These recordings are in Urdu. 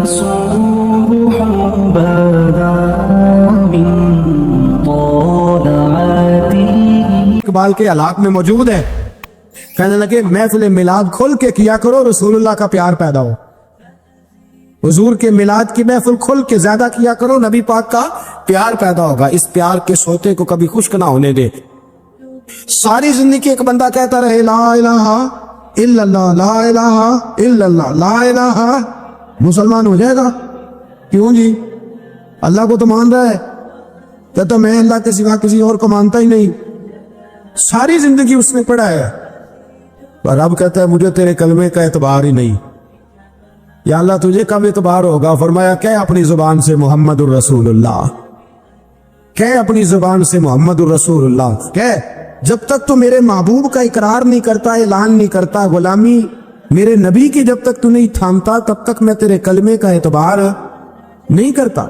صبح بدا من طلعته. اقبال کے حالات میں موجود ہے. کہنے لگے محفل میلاد کھل کے کیا کرو, رسول اللہ کا پیار پیدا ہو. حضور کے میلاد کی محفل کھل کے زیادہ کیا کرو, نبی پاک کا پیار پیدا ہوگا. اس پیار کے سوتے کو کبھی خشک نہ ہونے دے. ساری زندگی ایک بندہ کہتا رہے لا الہ الا اللہ, لا الہ الا اللہ, لا الہ, مسلمان ہو جائے گا. کیوں جی؟ اللہ کو تو مان رہا ہے. کہتا میں اللہ کے سوا کسی اور کو مانتا ہی نہیں. ساری زندگی اس نے پڑھا ہے. اور اب کہتا ہے مجھے تیرے کلمے کا اعتبار ہی نہیں. یا اللہ تجھے کب اعتبار ہوگا؟ فرمایا کہ اپنی زبان سے محمد الرسول اللہ, کہ اپنی زبان سے محمد الرسول اللہ, کہ جب تک تو میرے محبوب کا اقرار نہیں کرتا, اعلان نہیں کرتا, غلامی میرے نبی کی جب تک تو نہیں تھامتا, تب تک میں تیرے کلمے کا اعتبار نہیں کرتا.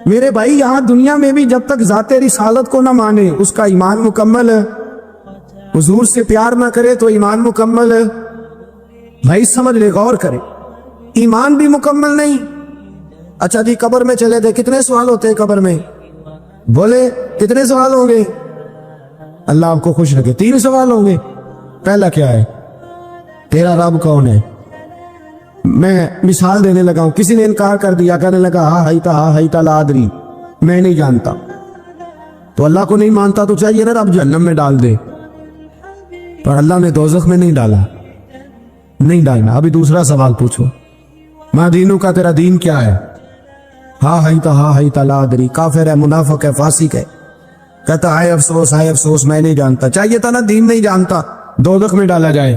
میرے بھائی یہاں دنیا میں بھی جب تک ذات رسالت کو نہ مانے اس کا ایمان مکمل ہے. حضور سے پیار نہ کرے تو ایمان مکمل ہے. بھائی سمجھ لے, غور کرے, ایمان بھی مکمل نہیں. اچھا جی قبر میں چلے تھے, کتنے سوال ہوتے ہیں قبر میں؟ بولے کتنے سوال ہوں گے؟ اللہ آپ کو خوش رکھے, 3 سوال ہوں گے. پہلا کیا ہے؟ تیرا رب کون ہے؟ میں مثال دینے لگا ہوں. کسی نے انکار کر دیا, کہنے لگا ہاں ہیتا لا ادری, میں نہیں جانتا. تو اللہ کو نہیں مانتا تو چاہیے نا رب جہنم میں ڈال دے, پر اللہ نے دوزخ میں نہیں ڈالا, نہیں ڈالنا. ابھی دوسرا سوال پوچھو, ماں دینوں کا تیرا دین کیا ہے؟ ہاں ہیتا لا ادری. کافر ہے, منافق ہے, فاسق ہے. کہتا ہے افسوس میں نہیں جانتا. چاہیے تھا نا دین نہیں جانتا دوزخ میں ڈالا جائے.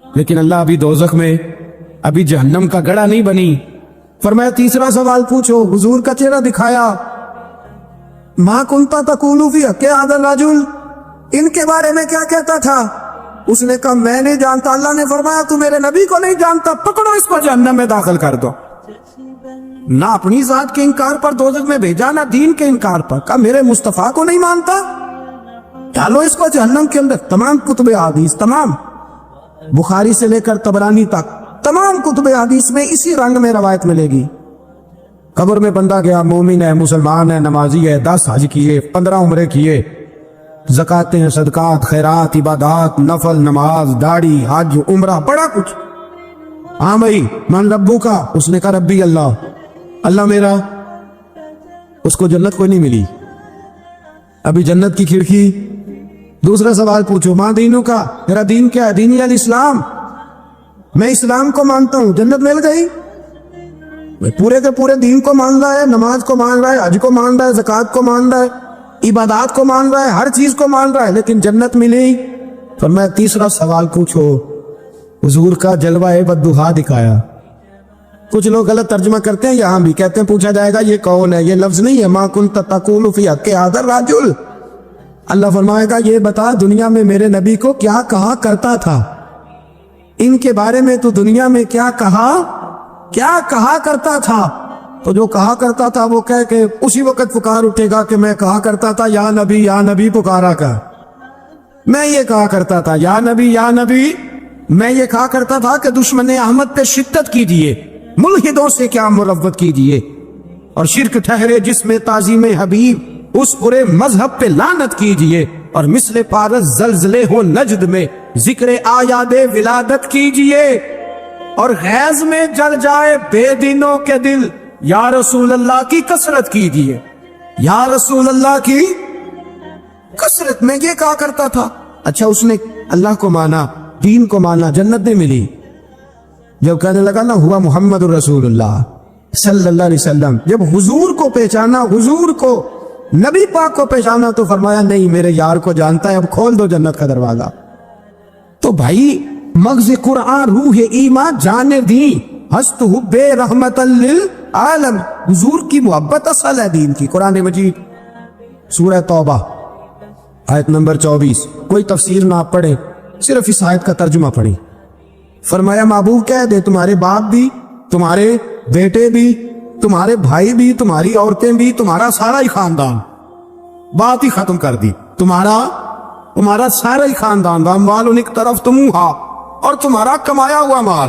لیکن اللہ ابھی دوزخ میں, ابھی جہنم کا گڑھا نہیں بنی. فرمایا تیسرا سوال پوچھو. حضور کا چہرہ دکھایا, ما کنتا تقول فی حق ھذا الرجل, ان کے بارے میں کیا کہتا تھا؟ اس نے کہا میں نہیں جانتا. اللہ نے فرمایا تو میرے نبی کو نہیں جانتا, پکڑو اس کو جہنم میں داخل کر دو. نہ اپنی ذات کے انکار پر دوزخ میں بھیجا, نہ دین کے انکار پر. کہا میرے مصطفیٰ کو نہیں مانتا, ڈالو اس کو جہنم کے اندر. تمام کتب حدیث, تمام بخاری سے لے کر طبرانی تک, تمام کتب حدیث میں اسی رنگ میں روایت ملے گی. قبر میں بندہ گیا, مومن ہے, مسلمان ہے, نمازی ہے, 10 حج کیے, 15 عمرے کیے, زکاتیں, صدقات, خیرات, عبادات, نفل, نماز, داڑھی, حج, عمرہ, بڑا کچھ. ہاں بھائی من ربو کا, اس نے کہا ربی اللہ, اللہ میرا. اس کو جنت کوئی نہیں ملی, ابھی جنت کی کھڑکی. دوسرا سوال پوچھو, ماں دینوں کا تیرا دین کیا ہے؟ دینی الاسلام, میں اسلام کو مانتا ہوں. جنت مل گئی. پورے کے پورے دین کو مان رہا ہے, نماز کو مان رہا ہے, حج کو مان رہا ہے, زکات کو مان رہا ہے, عبادات کو مان رہا ہے, ہر چیز کو مان رہا ہے, لیکن جنت ملی. فرمایا تیسرا سوال پوچھو. حضور کا جلوہ بددہا دکھایا. کچھ لوگ غلط ترجمہ کرتے ہیں, یہاں بھی کہتے ہیں پوچھا جائے گا یہ کون ہے, یہ لفظ نہیں ہے. ما کنت تقول فی حق ھذا الرجل. اللہ فرمائے گا یہ بتا دنیا میں میرے نبی کو کیا کہا کرتا تھا, ان کے بارے میں تو دنیا میں کیا کہا کرتا تھا. تو جو کہا کرتا تھا وہ کہہ کہ اسی وقت پکار اٹھے گا کہ میں کہا کرتا تھا یا نبی پکارا کر. میں یہ کہا کرتا تھا یا نبی, میں یہ کہا کرتا تھا کہ دشمن احمد پہ شدت کیجیے, ملحدوں سے کیا مروت کیجیے, اور شرک ٹھہرے جس میں تعظیم حبیب, اس برے مذہب پہ لعنت کیجیے, اور مثل پارس زلزلے ہو نجد میں ذکر آیاد ولادت کیجیے, اور غیظ میں جل جائے بے دینوں کے دل, یا رسول اللہ کی کثرت کیجیے, یا رسول اللہ کی کثرت. میں یہ کہا کرتا تھا. اچھا اس نے اللہ کو مانا, دین کو مانا, جنت نہیں ملی. جب کہنے لگا نا ہوا محمد الرسول اللہ صلی اللہ علیہ وسلم, جب حضور کو پہچانا, حضور کو, نبی پاک کو پہچانا, تو فرمایا نہیں میرے یار کو جانتا ہے, اب کھول دو جنت کا دروازہ. تو بھائی مغز قرآن روح ایمان جانے دی, ہست حب رحمت للعالم, حضور کی محبت اصل ہے دین کی. قرآن مجید سورہ توبہ آیت نمبر 24. کوئی تفسیر نہ پڑھے, صرف اس آیت کا ترجمہ پڑھی. فرمایا محبوب کہہ دے تمہارے باپ بھی, تمہارے بیٹے بھی, تمہارے بھائی بھی, تمہاری عورتیں بھی, تمہارا سارا ہی خاندان, بات ہی ختم کر دی. تمہارا سارا ہی خاندان, واموال ان طرف تمہا, اور تمہارا کمایا ہوا مال,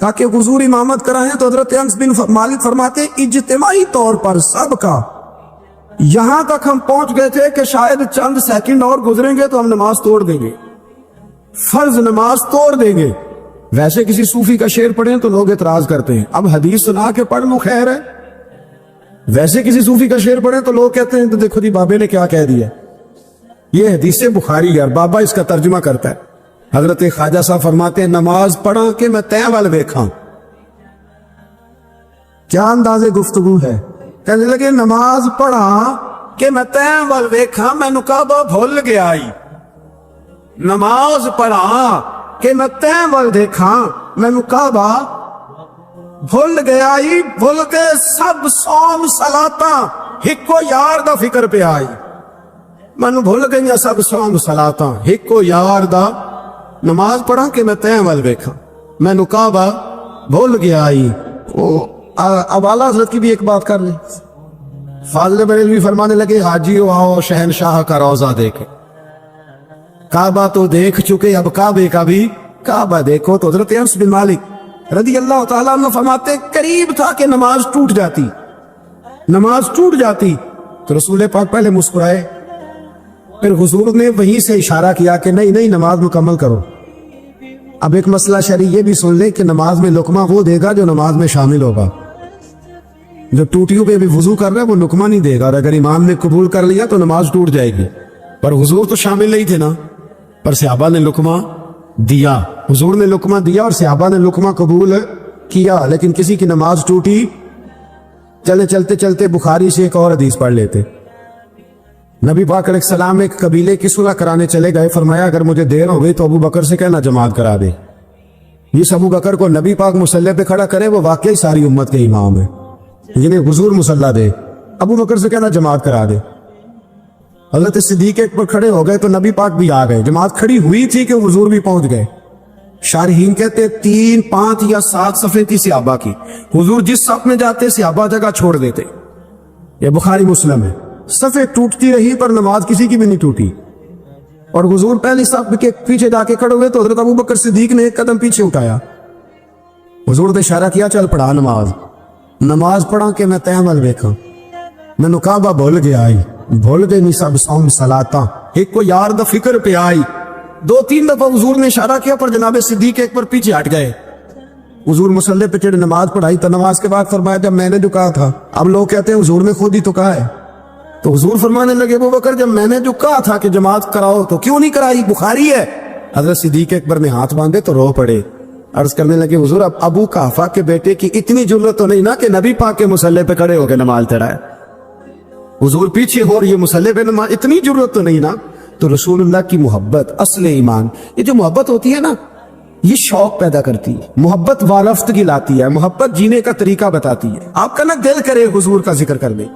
تاکہ حضور امامت کرائیں تو حضرت انس بن مالک فرماتے اجتماعی طور پر سب کا یہاں تک ہم پہنچ گئے تھے کہ شاید چند سیکنڈ اور گزریں گے تو ہم نماز توڑ دیں گے، فرض نماز توڑ دیں گے۔ ویسے کسی صوفی کا شعر پڑھیں تو لوگ اعتراض کرتے ہیں، اب حدیث سنا کے پڑھ لو خیر ہے۔ ویسے کسی صوفی کا شعر پڑھیں تو لوگ کہتے ہیں تو دیکھو جی بابے نے کیا کہہ دیا، یہ حدیث بخاری ہے اور بابا اس کا ترجمہ کرتا ہے۔ حضرت خواجہ صاحب فرماتے ہیں نماز پڑھا کہ میں تیں وال ویکھاں، کیا انداز گفتگو ہے، کہنے لگے نماز پڑھا کہ میں تیں وال ویکھاں، میں کعبہ بھول گیا آئی۔ نماز پڑھا کہ میں تیں وال دیکھاں، میں کعبہ بھول گیا آئی، بھول کے سب سوم صلاتاں ہکو یار دا فکر پہ آئی۔ میں بھول گئی سب سوم صلاتاں ہکو یار دا، نماز پڑھا کہ میں تیں وال ویکھاں، میں کعبہ بھول گیا آئی۔ اب اعلیٰ حضرت کی بھی ایک بات کر لیں، فاضل بریلوی فرمانے لگے حاجیو آؤ شہنشاہ کا روضہ دیکھے، کعبہ تو دیکھ چکے اب کعبے کا بھی کعبہ دیکھو۔ تو حضرت انس بن مالک رضی اللہ تعالیٰ عنہ فرماتے قریب تھا کہ نماز ٹوٹ جاتی، نماز ٹوٹ جاتی تو رسول پاک پہلے مسکرائے، پھر حضور نے وہیں سے اشارہ کیا کہ نہیں نہیں نماز مکمل کرو۔ اب ایک مسئلہ شرعی یہ بھی سن لے کہ نماز میں لقمہ وہ دے گا جو نماز میں شامل ہوگا، جو ٹوٹیوں پہ بھی وضو کر رہا ہے وہ لقمہ نہیں دے گا، اور اگر امام نے قبول کر لیا تو نماز ٹوٹ جائے گی۔ پر حضور تو شامل نہیں تھے نا، پر صحابہ نے لقمہ دیا، حضور نے لقمہ دیا اور صحابہ نے لقمہ قبول کیا، لیکن کسی کی نماز ٹوٹی۔ چلے چلتے چلتے بخاری سے ایک اور حدیث پڑھ لیتے۔ نبی پاک علیہ السلام ایک قبیلے کی صلح کرانے چلے گئے، فرمایا اگر مجھے دیر ہو گئی تو ابو بکر سے کہنا جماعت کرا دے۔ جس ابو بکر کو نبی پاک مصلی پہ کھڑا کرے وہ واقعی ساری امت کے امام ہے، یعنی حضور مصلی دے، ابو بکر سے کہنا جماعت کرا دے۔ حضرت صدیق ایک پر کھڑے ہو گئے تو نبی پاک بھی آ گئے، جماعت کھڑی ہوئی تھی کہ حضور بھی پہنچ گئے۔ شارحین کہتے 3، 5 یا 7 صفیں تھی صحابہ کی، حضور جس صف میں جاتے صحابہ جگہ چھوڑ دیتے، یہ بخاری مسلم ہے۔ صفیں ٹوٹتی رہی پر نماز کسی کی بھی نہیں ٹوٹی، اور حضور پہلی صف کے پیچھے جا کے کھڑے ہوئے تو حضرت ابو بکر صدیق نے ایک قدم پیچھے اٹھایا، حضور نے اشارہ کیا چل پڑھا نماز۔ نماز پڑھا کہ میں تیں وال ویکھاں، میں کعبہ بھول گیا آئی، بھول گئے نہیں سب سوم صلاتاں ایک کو یار دا فکر پہ آئی۔ 2-3 دفعہ حضور نے اشارہ کیا پر جناب صدیق ایک پر پیچھے ہٹ گئے۔ حضور مصلی پہ چڑھے نماز پڑھائی تو نماز کے بعد فرمایا جب میں نے جو کہا تھا، اب لوگ کہتے ہیں حضور نے خود ہی تو کہا ہے، تو حضور فرمانے لگے ابو بکر جب میں نے جو کہا تھا کہ جماعت کراؤ تو کیوں نہیں کرائی، بخاری ہے۔ حضرت صدیق اکبر نے ہاتھ باندھے تو رو پڑے، عرض کرنے لگے حضور اب ابو قحافہ کے بیٹے کی اتنی جرت تو نہیں نا کہ نبی پاک کے مصلی پہ کھڑے ہو کے نماز چڑھائے، حضور پیچھے ہو رہی ہے مصلی پہ نماز، اتنی جرت تو نہیں نا۔ تو رسول اللہ کی محبت اصل ایمان، یہ جو محبت ہوتی ہے نا یہ شوق پیدا کرتی ہے، محبت وارفتگی لاتی ہے، محبت جینے کا طریقہ بتاتی ہے۔ آپ کا نا دل کرے حضور کا ذکر کر لے،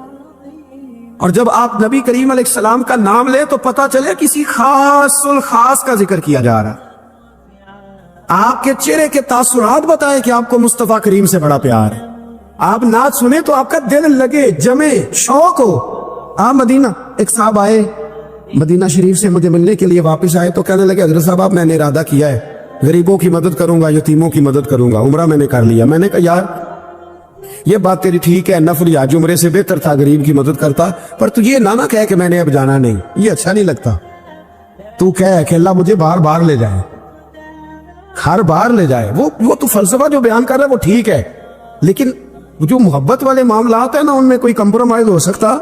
اور جب آپ نبی کریم علیہ السلام کا نام لے تو پتا چلے کسی خاص الخاص کا ذکر کیا جا رہا ہے۔ آپ کے چہرے کے تاثرات بتائیں کہ آپ کو مصطفیٰ کریم سے بڑا پیار ہے، آپ نعت سنیں تو آپ کا دل لگے، جمے، شوق ہو۔ آپ مدینہ، ایک صاحب آئے مدینہ شریف سے مجھے ملنے کے لیے، واپس آئے تو کہنے لگے حضرت صاحب میں نے ارادہ کیا ہے غریبوں کی مدد کروں گا، یتیموں کی مدد کروں گا، عمرہ میں نے کر لیا۔ میں نے کہا یار یہ بات تیری ٹھیک ہے، نفل حج عمرے سے بہتر تھا غریب کی مدد کرتا، پر تو یہ نہ کہے کہ میں نے اب جانا نہیں، یہ اچھا نہیں لگتا۔ تو کہے کہ اللہ مجھے بار بار لے جائے، ہر بار لے جائے۔ وہ تو فلسفہ جو بیان کر رہا ہے وہ ٹھیک ہے، لیکن جو محبت والے معاملات ہیں نا ان میں کوئی کمپرومائز ہو سکتا؟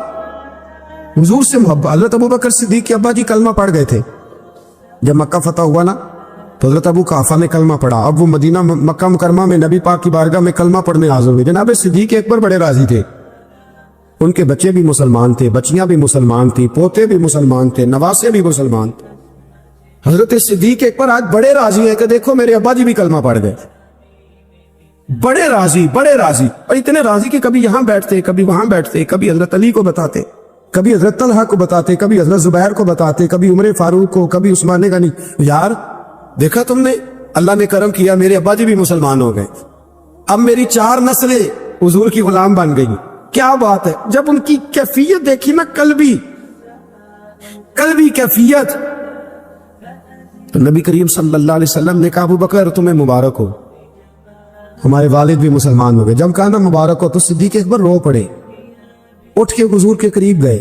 حضور سے محبت۔ حضرت ابو بکر صدیق کے ابا جی کلمہ پڑھ گئے تھے، جب مکہ فتح ہوا نا تو حضرت ابو قحافہ نے کلمہ پڑھا، اب وہ مدینہ مکہ مکرمہ میں نبی پاک کی بارگاہ میں کلمہ پڑھنے حاضر ہوئے۔ جناب صدیق اکبر بڑے راضی تھے، ان کے بچے بھی مسلمان تھے، بچیاں بھی مسلمان تھیں، پوتے بھی مسلمان تھے، نواسے بھی مسلمان تھے۔ حضرت صدیق اکبر آج بڑے راضی ہیں کہ دیکھو میرے ابا جی بھی کلمہ پڑھ گئے، بڑے راضی، بڑے راضی، اور اتنے راضی کہ کبھی یہاں بیٹھتے، کبھی وہاں بیٹھتے، کبھی حضرت علی کو بتاتے، کبھی حضرت طلحہ کو بتاتے، کبھی حضرت زبیر کو بتاتے، کبھی عمر فاروق کو، کبھی عثمان غنی۔ یار دیکھا تم نے، اللہ نے کرم کیا، میرے ابا جی بھی مسلمان ہو گئے، اب میری 4 نسلیں حضور کی غلام بن گئی۔ کیا بات ہے! جب ان کی کیفیت دیکھی نا، قلبی کیفیت، تو نبی کریم صلی اللہ علیہ وسلم نے کہا ابو بکر تمہیں مبارک ہو، ہمارے والد بھی مسلمان ہو گئے. جب کانا مبارک ہو تو صدیق اکبر رو پڑے, اٹھ کے حضور کے قریب گئے,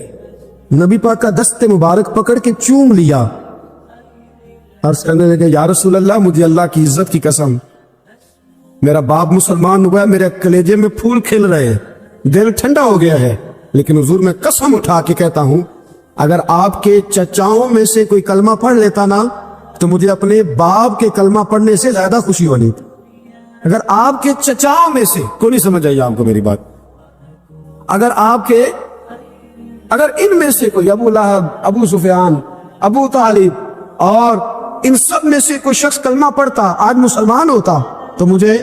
نبی پاک کا دست مبارک پکڑ کے چوم لیا, عرض کرنے لگے یا رسول اللہ مجھے اللہ کی عزت کی قسم, میرا باپ مسلمان ہوا ہے, میرے کلیجے میں پھول کھل رہے ہیں, دل ٹھنڈا ہو گیا ہے, لیکن حضور میں قسم اٹھا کے کہتا ہوں اگر آپ کے چچاؤں میں سے کوئی کلمہ پڑھ لیتا نا تو مجھے اپنے باپ کے کلمہ پڑھنے سے زیادہ خوشی ہونی تھی. اگر آپ کے چچاؤں میں سے کوئی نہیں سمجھ آئی آپ کو میری بات, اگر ان میں سے کوئی ابو لہب, ابو سفیان, ابو طالب اور ان سب میں سے کوئی شخص کلمہ پڑھتا, آج مسلمان ہوتا, تو مجھے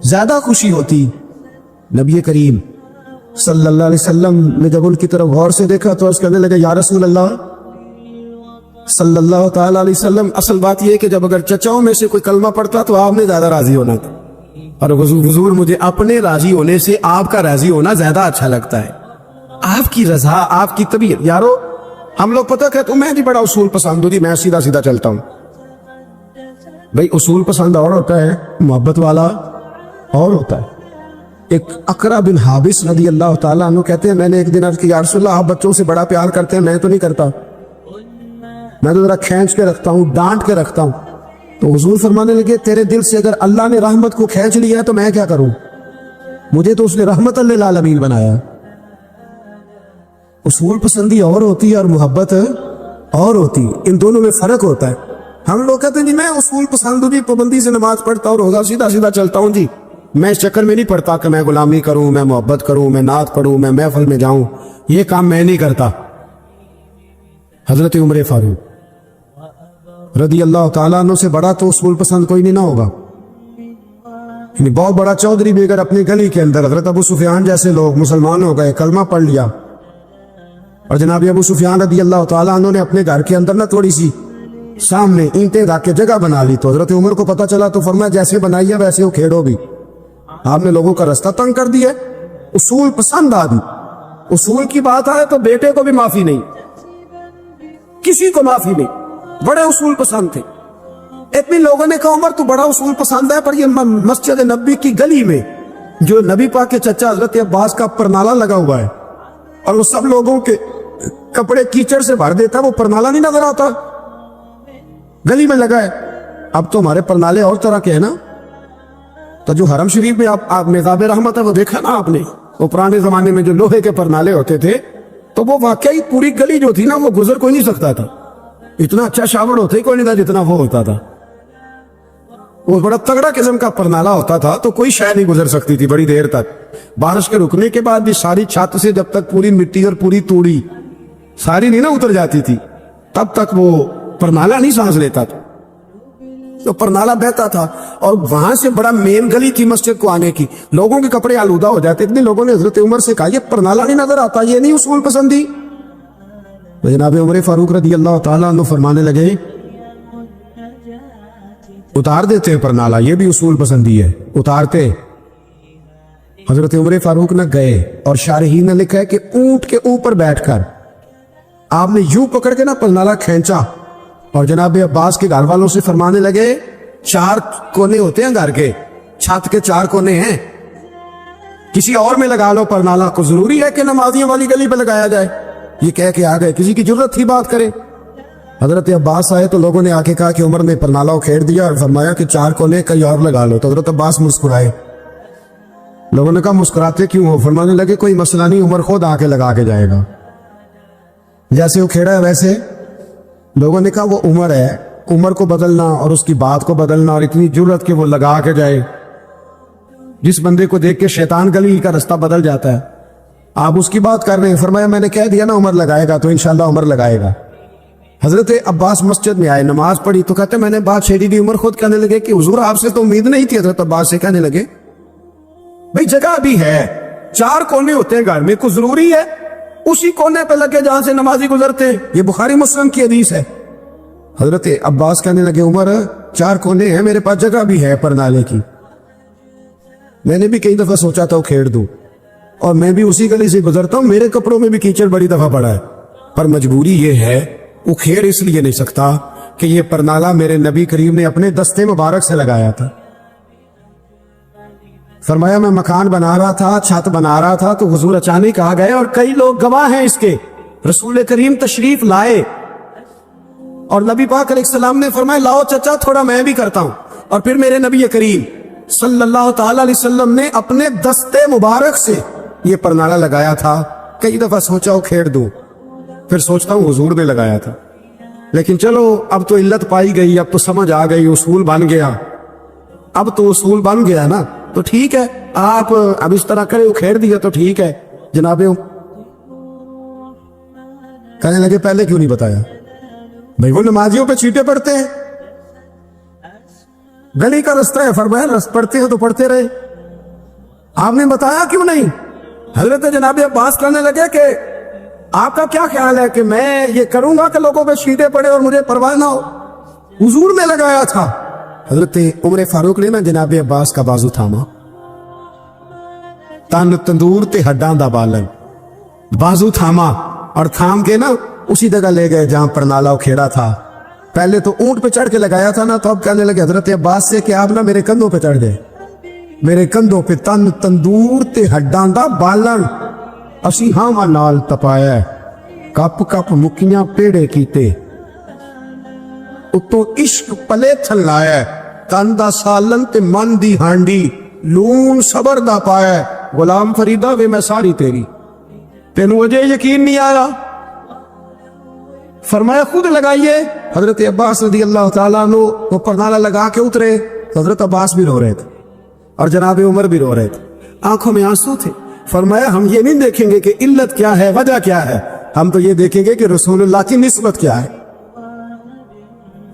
زیادہ خوشی ہوتی. نبی کریم صلی اللہ علیہ وسلم نے جب ان کی طرف غور سے دیکھا تو اس کہنے لگے یا رسول اللہ صلی اللہ تعالی علیہ وسلم, اصل بات یہ ہے کہ جب اگر چچاؤں میں سے کوئی کلمہ پڑھتا تو آپ نے زیادہ راضی ہونا تھا, اور حضور مجھے اپنے راضی ہونے سے آپ کا راضی ہونا زیادہ اچھا لگتا ہے. آپ کی رضا, آپ کی طبیعت. یارو ہم لوگ پتہ کہتے ہیں میں نہیں بڑا اصول پسند ہوں جی, میں سیدھا سیدھا چلتا ہوں. بھئی اصول پسند اور ہوتا ہے, محبت والا اور ہوتا ہے. ایک اقرا بن حابس رضی اللہ تعالیٰ عنہ کہتے ہیں میں نے ایک دن عرض کی یا رسول اللہ آپ بچوں سے بڑا پیار کرتے ہیں, میں تو نہیں کرتا, میں تو ذرا کھینچ کے رکھتا ہوں, ڈانٹ کے رکھتا ہوں. تو حضور فرمانے لگے تیرے دل سے اگر اللہ نے رحمت کو کھینچ لیا تو میں کیا کروں, مجھے تو اس نے رحمت للعالمین بنایا. اصول پسندی اور ہوتی ہے اور محبت اور ہوتی ہے, ان دونوں میں فرق ہوتا ہے. ہم لوگ کہتے ہیں جی میں اصول پسند ہوں جی, پابندی سے نماز پڑھتا ہوں, روزہ سیدھا سیدھا چلتا ہوں جی, میں اس چکر میں نہیں پڑھتا کہ میں غلامی کروں, میں محبت کروں, میں نعت پڑھوں, میں محفل میں جاؤں, یہ کام میں نہیں کرتا. حضرت عمر فاروق رضی اللہ تعالیٰ عنہ سے بڑا تو اصول پسند کوئی نہیں نہ ہوگا. یعنی بہت بڑا چودھری بھی اگر اپنی گلی کے اندر حضرت ابو سفیان جیسے لوگ مسلمان ہو گئے, کلمہ پڑھ لیا, اور جناب ابو سفیان رضی اللہ تعالیٰ عنہ نے اپنے گھر کے اندر نہ تھوڑی سی سامنے اینٹیں رکھ کے جگہ بنا لی, تو حضرت عمر کو پتا چلا تو فرمایا جیسے بنائی ہے ویسے وہ کھیڑو بھی, آپ نے لوگوں کا رستہ تنگ کر دیا. اصول پسند آدمی, اصول کی بات آئے تو بیٹے کو بھی معافی نہیں, کسی کو معافی نہیں, بڑے اصول پسند تھے. اتنے لوگوں نے کہا عمر تو بڑا اصول پسند ہے, پر یہ مسجد نبی کی گلی میں جو نبی پاک کے چچا حضرت عباس کا پرنالہ لگا ہوا ہے اور وہ سب لوگوں کے کپڑے کیچڑ سے بھر دیتا ہے, وہ پرنالہ نہیں نظر آتا, گلی میں لگا ہے. اب تو ہمارے پرنالے اور طرح کے ہیں نا, تو جو حرم شریف میں آپ نظام رحمت ہے وہ دیکھا نا آپ نے, وہ پرانے زمانے میں جو لوہے کے پرنالے ہوتے تھے تو وہ واقعی پوری گلی جو تھی نا وہ گزر کوئی نہیں سکتا تھا, اتنا اچھا شاور ہوتا ہی کوئی نہیں تھا جتنا وہ ہوتا تھا. وہ بڑا تگڑا قسم کا پرنالہ ہوتا تھا تو کوئی شے نہیں گزر سکتی تھی بڑی دیر تک. بارش کے رکنے کے بعد بھی ساری چھت سے جب تک پوری مٹی اور پوری توڑی ساری نہیں نا اتر جاتی تھی تب تک وہ پرنالہ نہیں سانس لیتا تھا, تو پرنالہ بہتا تھا. اور وہاں سے بڑا مین گلی تھی مسجد کو آنے کی, لوگوں کے کپڑے آلودہ ہو جاتے. اتنے لوگوں نے حضرت عمر سے کہا یہ پرنالہ نہیں نظر آتا, یہ نہیں اصول پسندی. جناب عمر فاروق رضی اللہ تعالیٰ عنہ فرمانے لگے اتار دیتے ہیں پرنالہ, یہ بھی اصول پسندی ہے, اتارتے. حضرت عمر فاروق نہ گئے, اور شارحین نے لکھا ہے کہ اونٹ کے اوپر بیٹھ کر آپ نے یوں پکڑ کے نا پرنالہ کھینچا, اور جناب عباس کے گھر والوں سے فرمانے لگے 4 کونے ہوتے ہیں گھر کے, چھت کے 4 کونے ہیں, کسی اور میں لگا لو پرنالہ, کو ضروری ہے کہ نمازیوں والی گلی پہ لگایا جائے. یہ کہہ کے آ گئے, کسی کی ضرورت تھی بات کرے. حضرت عباس آئے تو لوگوں نے آ کے کہا کہ عمر نے پرنالہ کھیڑ دیا اور فرمایا کہ 4 کونے کہیں اور لگا لو. تو حضرت عباس مسکرائے. لوگوں نے کہا مسکراتے کیوں ہو؟ فرمانے لگے کوئی مسئلہ نہیں, عمر خود آ کے لگا کے جائے گا. جیسے وہ کھیڑا ہے ویسے لوگوں نے کہا وہ عمر ہے, عمر کو بدلنا اور اس کی بات کو بدلنا اور اتنی جرت کہ وہ لگا کے جائے, جس بندے کو دیکھ کے شیطان گلی کا رستہ بدل جاتا ہے, آپ اس کی بات کر رہے ہیں. فرمایا میں نے کہہ دیا نا عمر لگائے گا, تو انشاءاللہ عمر لگائے گا. حضرت عباس مسجد میں آئے, نماز پڑھی تو کہتے میں نے بات چھیڑی دی. عمر خود کہنے لگے کہ حضور آپ سے تو امید نہیں تھی. حضرت عباس سے کہنے لگے بھئی جگہ بھی ہے, 4 کونے ہوتے ہیں گھر میں, کو ضروری ہے اسی کونے پہ لگے جہاں سے نمازی گزرتے ہیں, یہ بخاری مسلم کی حدیث ہے. حضرت عباس کہنے لگے عمر 4 کونے ہیں, میرے پاس جگہ بھی ہے پرنالے کی, میں نے بھی کئی دفعہ سوچا تھا وہ کھیڑ دوں, اور میں بھی اسی گلی سے گزرتا ہوں, میرے کپڑوں میں بھی کیچڑ بڑی دفعہ پڑا ہے, پر مجبوری یہ ہے وہ کھیڑ اس لیے نہیں سکتا کہ یہ پرنالہ میرے نبی کریم نے اپنے دستے مبارک سے لگایا تھا. فرمایا میں مکان بنا رہا تھا، چھت بنا رہا تھا، تو حضور اچانک آ گئے، اور کئی لوگ گواہ ہیں اس کے، رسول کریم تشریف لائے اور نبی پاک علیہ السلام نے فرمایا لاؤ چچا تھوڑا میں بھی کرتا ہوں، اور پھر میرے نبی کریم صلی اللہ تعالی علیہ وسلم نے اپنے دستے مبارک سے یہ پرنالہ لگایا تھا۔ کئی دفعہ سوچا ہوں کھیڑ دوں، پھر سوچتا ہوں حضور نے لگایا تھا، لیکن چلو اب تو علت پائی گئی، اب تو سمجھ آ گئی، اصول بن گیا، اب تو اصول بن گیا نا، تو ٹھیک ہے، آپ اب اس طرح کرے کھیڑ دیا تو ٹھیک ہے جناب۔ کہنے لگے پہلے کیوں نہیں بتایا؟ بھائی وہ نمازیوں پہ چیٹے پڑتے ہیں، گلی کا رستہ ہے، فرمایا رست پڑتے ہیں تو پڑھتے رہے، آپ نے بتایا کیوں نہیں؟ حضرت جناب عباس کہنے لگے کہ آپ کا کیا خیال ہے کہ میں یہ کروں گا کہ لوگوں پہ چیٹے پڑے اور مجھے پرواہ نہ ہو؟ حضور نے لگایا تھا۔ حضرت عمر فاروق نے نا جناب عباس کا بازو تھاما، تن تندور تے ہڈاں دا بالن، بازو تھاما اور تھام کے نا اسی جگہ لے گئے جہاں پرنالہ کھیڑا تھا۔ پہلے تو اونٹ پہ چڑھ کے لگایا تھا نا، تو اب کہنے لگے حضرت عباس سے کہ آپ نا میرے کندھوں پہ چڑھ گئے، میرے کندھوں پہ تن تندور تے ہڈاں دا بالن، اسی ہاں نال تپایا ہے، کپ کپ مکیاں پیڑے کیتے، اتوں عشق پلے تھل لایا ہے، تن دا سالن تے من دی ہانڈی، لون صبر دا پایا ہے، غلام فریدہ وے میں ساری تیری، تینوں وجہ یقین نہیں آیا؟ فرمایا خود لگائیے۔ حضرت عباس رضی اللہ تعالیٰ عنہ وہ پرنالہ لگا کے اترے، حضرت عباس بھی رو رہے تھے اور جناب عمر بھی رو رہے تھے، آنکھوں میں آنسو تھے۔ فرمایا ہم یہ نہیں دیکھیں گے کہ علت کیا ہے، وجہ کیا ہے، ہم تو یہ دیکھیں گے کہ رسول اللہ کی نسبت کیا ہے۔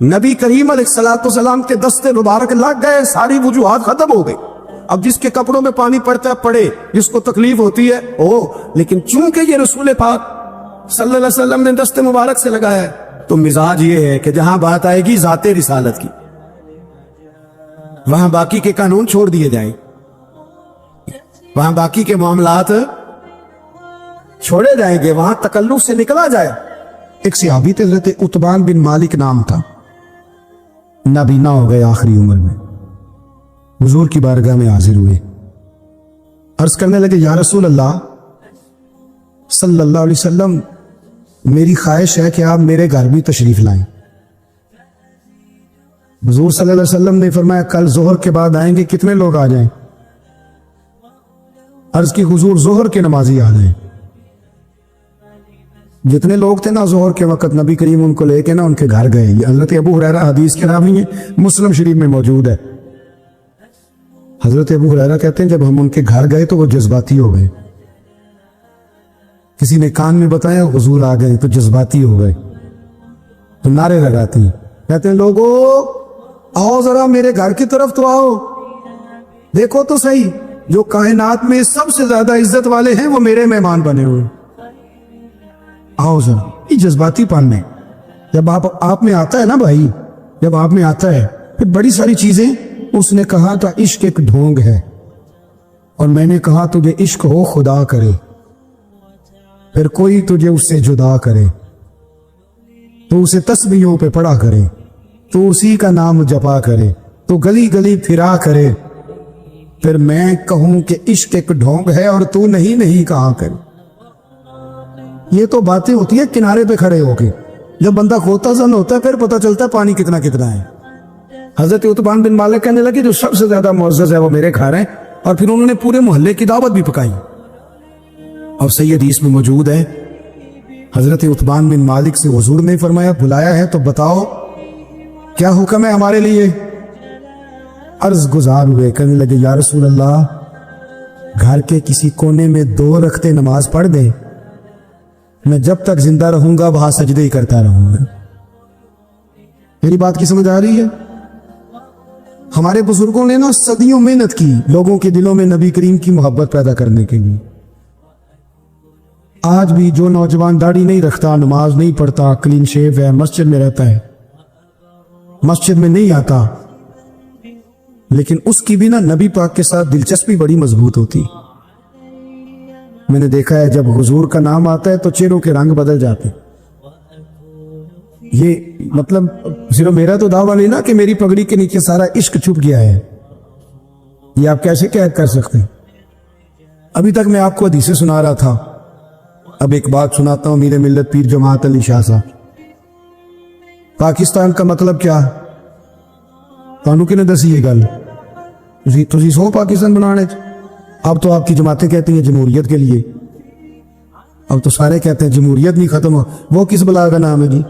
نبی کریم علیہ السلام کے دستے مبارک لگ گئے، ساری وجوہات ختم ہو گئی۔ اب جس کے کپڑوں میں پانی پڑتا ہے پڑے، جس کو تکلیف ہوتی ہے لیکن چونکہ یہ رسول پاک صلی اللہ علیہ وسلم نے دستے مبارک سے لگایا ہے، تو مزاج یہ ہے کہ جہاں بات آئے گی ذات رسالت کی، وہاں باقی کے قانون چھوڑ دیے جائیں، وہاں باقی کے معاملات چھوڑے جائیں گے، وہاں تکلف سے نکلا جائے۔ ایک صحابی تھے حضرت عتبان بن مالک نام تھا، نابینا ہو گئے آخری عمر میں، حضور کی بارگاہ میں حاضر ہوئے، عرض کرنے لگے یا رسول اللہ صلی اللہ علیہ وسلم، میری خواہش ہے کہ آپ میرے گھر بھی تشریف لائیں۔ حضور صلی اللہ علیہ وسلم نے فرمایا کل ظہر کے بعد آئیں گے، کتنے لوگ آ جائیں؟ عرض کی حضور ظہر کے نمازی آ جائیں۔ جتنے لوگ تھے نا ظہر کے وقت نبی کریم ان کو لے کے نا ان کے گھر گئے۔ یہ حضرت ابو ہریرہ حدیث کے راوی ہیں، مسلم شریف میں موجود ہے۔ حضرت ابو ہریرہ کہتے ہیں جب ہم ان کے گھر گئے تو وہ جذباتی ہو گئے، کسی نے کان میں بتایا حضور آ گئے تو جذباتی ہو گئے، تو نعرے لگاتے ہیں، کہتے ہیں لوگو آؤ ذرا میرے گھر کی طرف تو آؤ، دیکھو تو صحیح جو کائنات میں سب سے زیادہ عزت والے ہیں وہ میرے مہمان بنے ہوئے، آؤ ذرا۔ یہ جذباتی پن ہے، جب آپ میں آتا ہے نا بھائی، جب آپ میں آتا ہے پھر بڑی ساری چیزیں۔ اس نے کہا تھا عشق ایک ڈھونگ ہے، اور میں نے کہا تجھے عشق ہو خدا کرے، پھر کوئی تجھے اس سے جدا کرے، تو اسے تسبیحوں پہ پڑا کرے، تو اسی کا نام جپا کرے، تو گلی گلی پھرا کرے، پھر میں کہوں کہ عشق ایک ڈھونگ ہے اور تو نہیں کہا کرے۔ یہ تو باتیں ہوتی ہیں کنارے پہ کھڑے ہو کے، جب بندہ کھوتا زن ہوتا ہے پھر پتہ چلتا ہے پانی کتنا ہے۔ حضرت عتبان بن مالک کہنے لگے جو سب سے زیادہ معزز ہے وہ میرے گھر ہیں، اور پھر انہوں نے پورے محلے کی دعوت بھی پکائی، اور صحیح حدیث میں موجود ہے حضرت عتبان بن مالک سے حضور نے فرمایا بلایا ہے تو بتاؤ کیا حکم ہے ہمارے لیے؟ عرض گزار ہوئے، کہنے لگے یا رسول اللہ گھر کے کسی کونے میں 2 رکعتیں نماز پڑھ دیں، میں جب تک زندہ رہوں گا وہاں سجدے ہی کرتا رہوں گا۔ میری بات کی سمجھ آ رہی ہے؟ ہمارے بزرگوں نے نا صدیوں محنت کی لوگوں کے دلوں میں نبی کریم کی محبت پیدا کرنے کے لیے۔ آج بھی جو نوجوان داڑھی نہیں رکھتا، نماز نہیں پڑھتا، کلین شیو ہے، مسجد میں رہتا ہے، مسجد میں نہیں آتا، لیکن اس کی بھی نا نبی پاک کے ساتھ دلچسپی بڑی مضبوط ہوتی۔ میں نے دیکھا ہے جب حضور کا نام آتا ہے تو چہروں کے رنگ بدل جاتے۔ یہ مطلب صرف میرا تو دعویٰ نہیں نا کہ میری پگڑی کے نیچے سارا عشق چھپ گیا ہے، یہ آپ کیسے قید کر سکتے ہیں؟ ابھی تک میں آپ کو حدیثیں سنا رہا تھا، اب ایک بات سناتا ہوں امیر ملت پیر جماعت علی شاہ صاحب۔ پاکستان کا مطلب کیا ہے؟ تانوں کنے دسی یہ گل؟ تسی سو پاکستان بنانے اب تو آپ کی جماعتیں کہتی ہیں جمہوریت کے لیے، اب تو سارے کہتے ہیں جمہوریت نہیں ختم ہو، وہ کس بلا کا نام ہے جی؟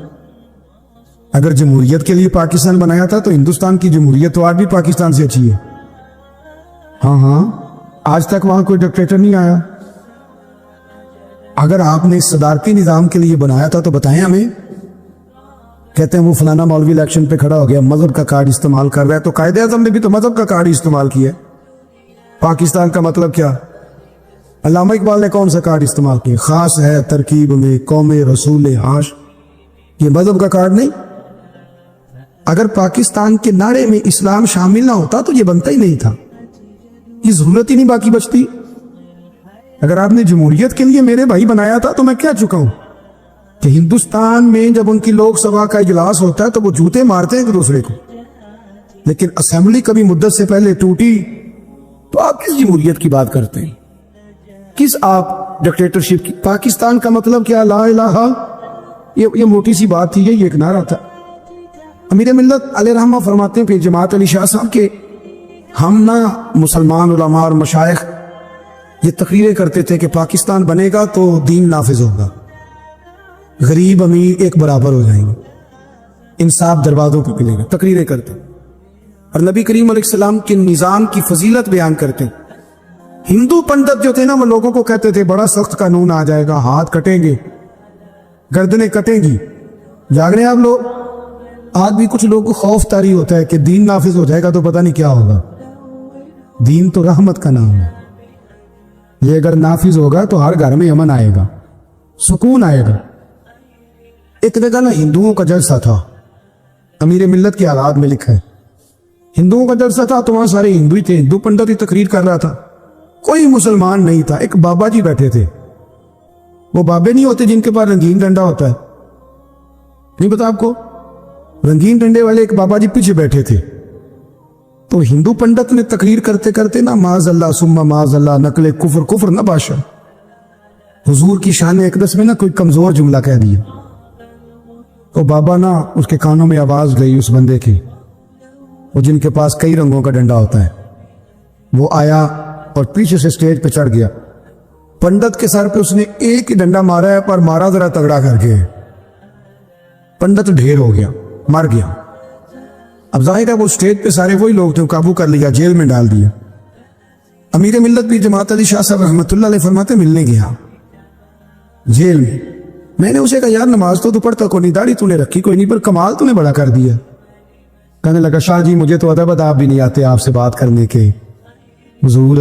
اگر جمہوریت کے لیے پاکستان بنایا تھا تو ہندوستان کی جمہوریت تو آج بھی پاکستان سے اچھی ہے۔ ہاں آج تک وہاں کوئی ڈکٹیٹر نہیں آیا۔ اگر آپ نے اس صدارتی نظام کے لیے بنایا تھا تو بتائیں ہمیں۔ کہتے ہیں وہ فلانا مولوی الیکشن پہ کھڑا ہو گیا، مذہب کا کارڈ استعمال کر رہا ہے، تو قائد اعظم نے بھی تو مذہب کا کارڈ استعمال کیا ہے۔ پاکستان کا مطلب کیا؟ علامہ اقبال نے کون سا کارڈ استعمال کیا؟ خاص ہے ترکیب میں قوم رسول عاش، یہ مذہب کا کارڈ نہیں۔ اگر پاکستان کے نعرے میں اسلام شامل نہ ہوتا تو یہ بنتا ہی نہیں تھا، یہ ضرورت ہی نہیں باقی بچتی۔ اگر آپ نے جمہوریت کے لیے میرے بھائی بنایا تھا تو میں کیا چکا ہوں کہ ہندوستان میں جب ان کی لوک سبھا کا اجلاس ہوتا ہے تو وہ جوتے مارتے ہیں ایک دوسرے کو، لیکن اسمبلی کبھی مدت سے پہلے ٹوٹی تو آپ کس جمہوریت کی بات کرتے ہیں؟ کس آپ ڈکٹیٹرشپ کی؟ پاکستان کا مطلب کیا؟ لا الہ، یہ موٹی سی بات تھی، یہ ایک نعرہ تھا۔ امیر ملت علیہ رحمہ فرماتے ہیں پھر جماعت علی شاہ صاحب کے ہم نہ مسلمان علماء اور مشائخ یہ تقریریں کرتے تھے کہ پاکستان بنے گا تو دین نافذ ہوگا، غریب امیر ایک برابر ہو جائیں گے، انصاف دروازوں پہ ملے گا، تقریریں کرتے اور نبی کریم علیہ السلام کے نظام کی فضیلت بیان کرتے۔ ہندو پنڈت جو تھے نا وہ لوگوں کو کہتے تھے بڑا سخت قانون آ جائے گا، ہاتھ کٹیں گے، گردنیں کٹیں گی۔ جاگ رہے ہیں آپ لوگ؟ آج بھی کچھ لوگوں کو خوف طاری ہوتا ہے کہ دین نافذ ہو جائے گا تو پتہ نہیں کیا ہوگا۔ دین تو رحمت کا نام ہے، یہ اگر نافذ ہوگا تو ہر گھر میں امن آئے گا، سکون آئے گا۔ ایک جگہ نا ہندوؤں کا جلسہ تھا، امیر ملت کے حالات میں لکھا ہے ہندوؤں کا جلسہ تھا تو وہاں سارے ہندو ہی تھے، ہندو پنڈت ہی تقریر کر رہا تھا، کوئی مسلمان نہیں تھا۔ ایک بابا جی بیٹھے تھے، وہ بابے نہیں ہوتے جن کے پاس رنگین ڈنڈا ہوتا ہے، نہیں پتا آپ کو؟ رنگین ڈنڈے والے ایک بابا جی پیچھے بیٹھے تھے۔ تو ہندو پنڈت نے تقریر کرتے کرتے نا معاذ اللہ ثم معاذ اللہ نقل کفر نہ بادشاہ، حضور کی شان اقدس میں نا کوئی کمزور جملہ کہہ دیا۔ تو بابا نا اس کے کانوں میں آواز گئی اس بندے کی، وہ جن کے پاس کئی رنگوں کا ڈنڈا ہوتا ہے، وہ آیا اور پیچھے سے سٹیج پہ چڑھ گیا۔ پنڈت کے سر پہ اس نے ایک ہی ڈنڈا مارا ہے، پر مارا ذرا تگڑا کر کے، پنڈت ڈھیر ہو گیا، مر گیا۔ اب ظاہر ہے وہ سٹیج پہ سارے وہی لوگ تھے، قابو کر لیا، جیل میں ڈال دیا۔ امیر ملت بھی جماعت علی شاہ صاحب رحمۃ اللہ علیہ فرماتے ملنے گیا جیل میں نے اسے کہا یار نماز تو پڑھتا کوئی نہیں، داڑھی تو نے رکھی کوئی نہیں، پر کمال تو نے بڑا کر دیا۔ کہنے لگا شاہ جی مجھے تو ادب آداب بھی نہیں آتے آپ سے بات کرنے کے، حضور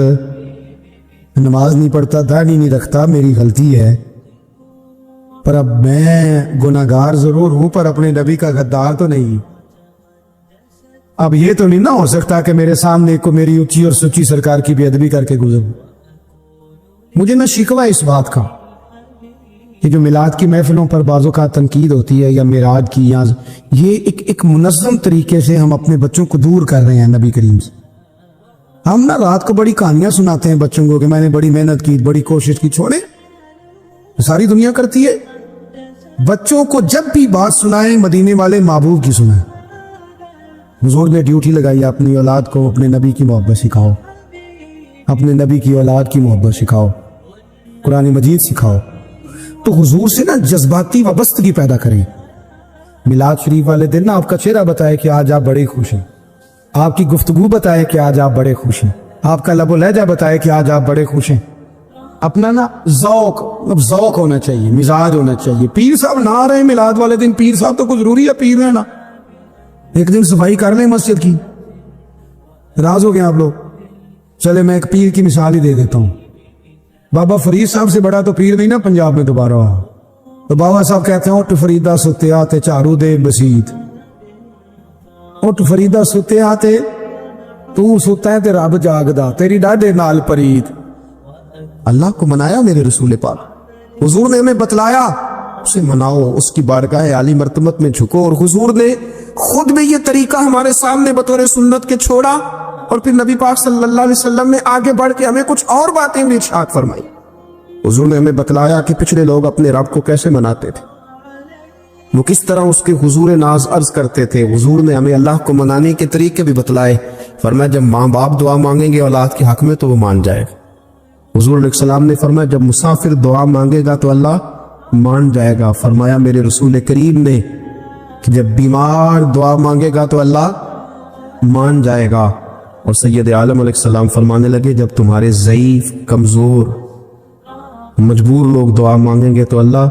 نماز نہیں پڑھتا، داڑھی نہیں رکھتا، میری غلطی ہے، پر اب میں گناہگار ضرور ہوں پر اپنے نبی کا غدار تو نہیں۔ اب یہ تو نہیں نہ ہو سکتا کہ میرے سامنے کو میری اونچی اور سچی سرکار کی بے ادبی کر کے گزروں۔ مجھے نہ شکوہ اس بات کا کہ جو میلاد کی محفلوں پر بعض اوقات تنقید ہوتی ہے یا معراج کی، یا یہ ایک منظم طریقے سے ہم اپنے بچوں کو دور کر رہے ہیں نبی کریم سے۔ ہم نہ رات کو بڑی کہانیاں سناتے ہیں بچوں کو کہ میں نے بڑی محنت کی، بڑی کوشش کی، چھوڑے ساری دنیا کرتی ہے۔ بچوں کو جب بھی بات سنائیں مدینے والے محبوب کی سنائیں۔ حضور نے ڈیوٹی لگائی اپنی اولاد کو اپنے نبی کی محبت سکھاؤ، اپنے نبی کی اولاد کی محبت سکھاؤ، قرآن مجید سکھاؤ۔ تو حضور سے نا جذباتی وابستگی پیدا کریں۔ میلاد شریف والے دن نا آپ کا چہرہ بتائے کہ آج آپ بڑے خوش ہیں، آپ کی گفتگو بتائے کہ آج آپ بڑے خوش ہیں، آپ کا لب و لہجہ بتائے کہ آج آپ بڑے خوش ہیں۔ اپنا نا ذوق ہونا چاہیے، مزاج ہونا چاہیے۔ پیر صاحب نہ آ رہے ہیں میلاد والے دن، پیر صاحب تو کوئی ضروری ہے پیر رہنا، ایک دن صفائی کر لیں مسجد کی۔ راز ہو گئے آپ لوگ؟ چلے میں ایک پیر کی مثال ہی دے دیتا ہوں۔ بابا فرید صاحب سے بڑا تو پیر نہیں نا پنجاب میں دوبارہ ہوا۔ تو بابا صاحب کہتے ہیں اٹھ فریدہ ستے آتے چارو دے بسیت، اٹھ فریدہ ستے آتے تو ستا ہے تے رب جاگدا، تیری ڈاڈے نال پرید۔ اللہ کو منایا میرے رسول پاک، حضور نے ہمیں بتلایا اسے مناؤ، اس کی بارگاہ عالی مرتبت میں جھکو، اور حضور نے خود میں یہ طریقہ ہمارے سامنے بطور سنت کے چھوڑا اور پھر نبی پاک صلی اللہ علیہ وسلم نے آگے بڑھ کے ہمیں کچھ اور باتیں بھی ارشاد فرمائی. حضور نے ہمیں بتلایا کہ پچھلے لوگ اپنے رب کو کیسے مناتے تھے, وہ کس طرح اس کے حضور ناز عرض کرتے تھے. حضور نے ہمیں اللہ کو منانے کے طریقے بھی بتلائے. فرمایا جب ماں باپ دعا مانگیں گے اولاد کے حق میں تو وہ مان جائے گا. حضور علیہ السلام نے فرمایا جب مسافر دعا مانگے گا تو اللہ مان جائے گا. فرمایا میرے رسول کریم نے کہ جب بیمار دعا مانگے گا تو اللہ مان جائے گا. اور سید عالم علیہ السلام فرمانے لگے جب تمہارے ضعیف, کمزور, مجبور لوگ دعا مانگیں گے تو اللہ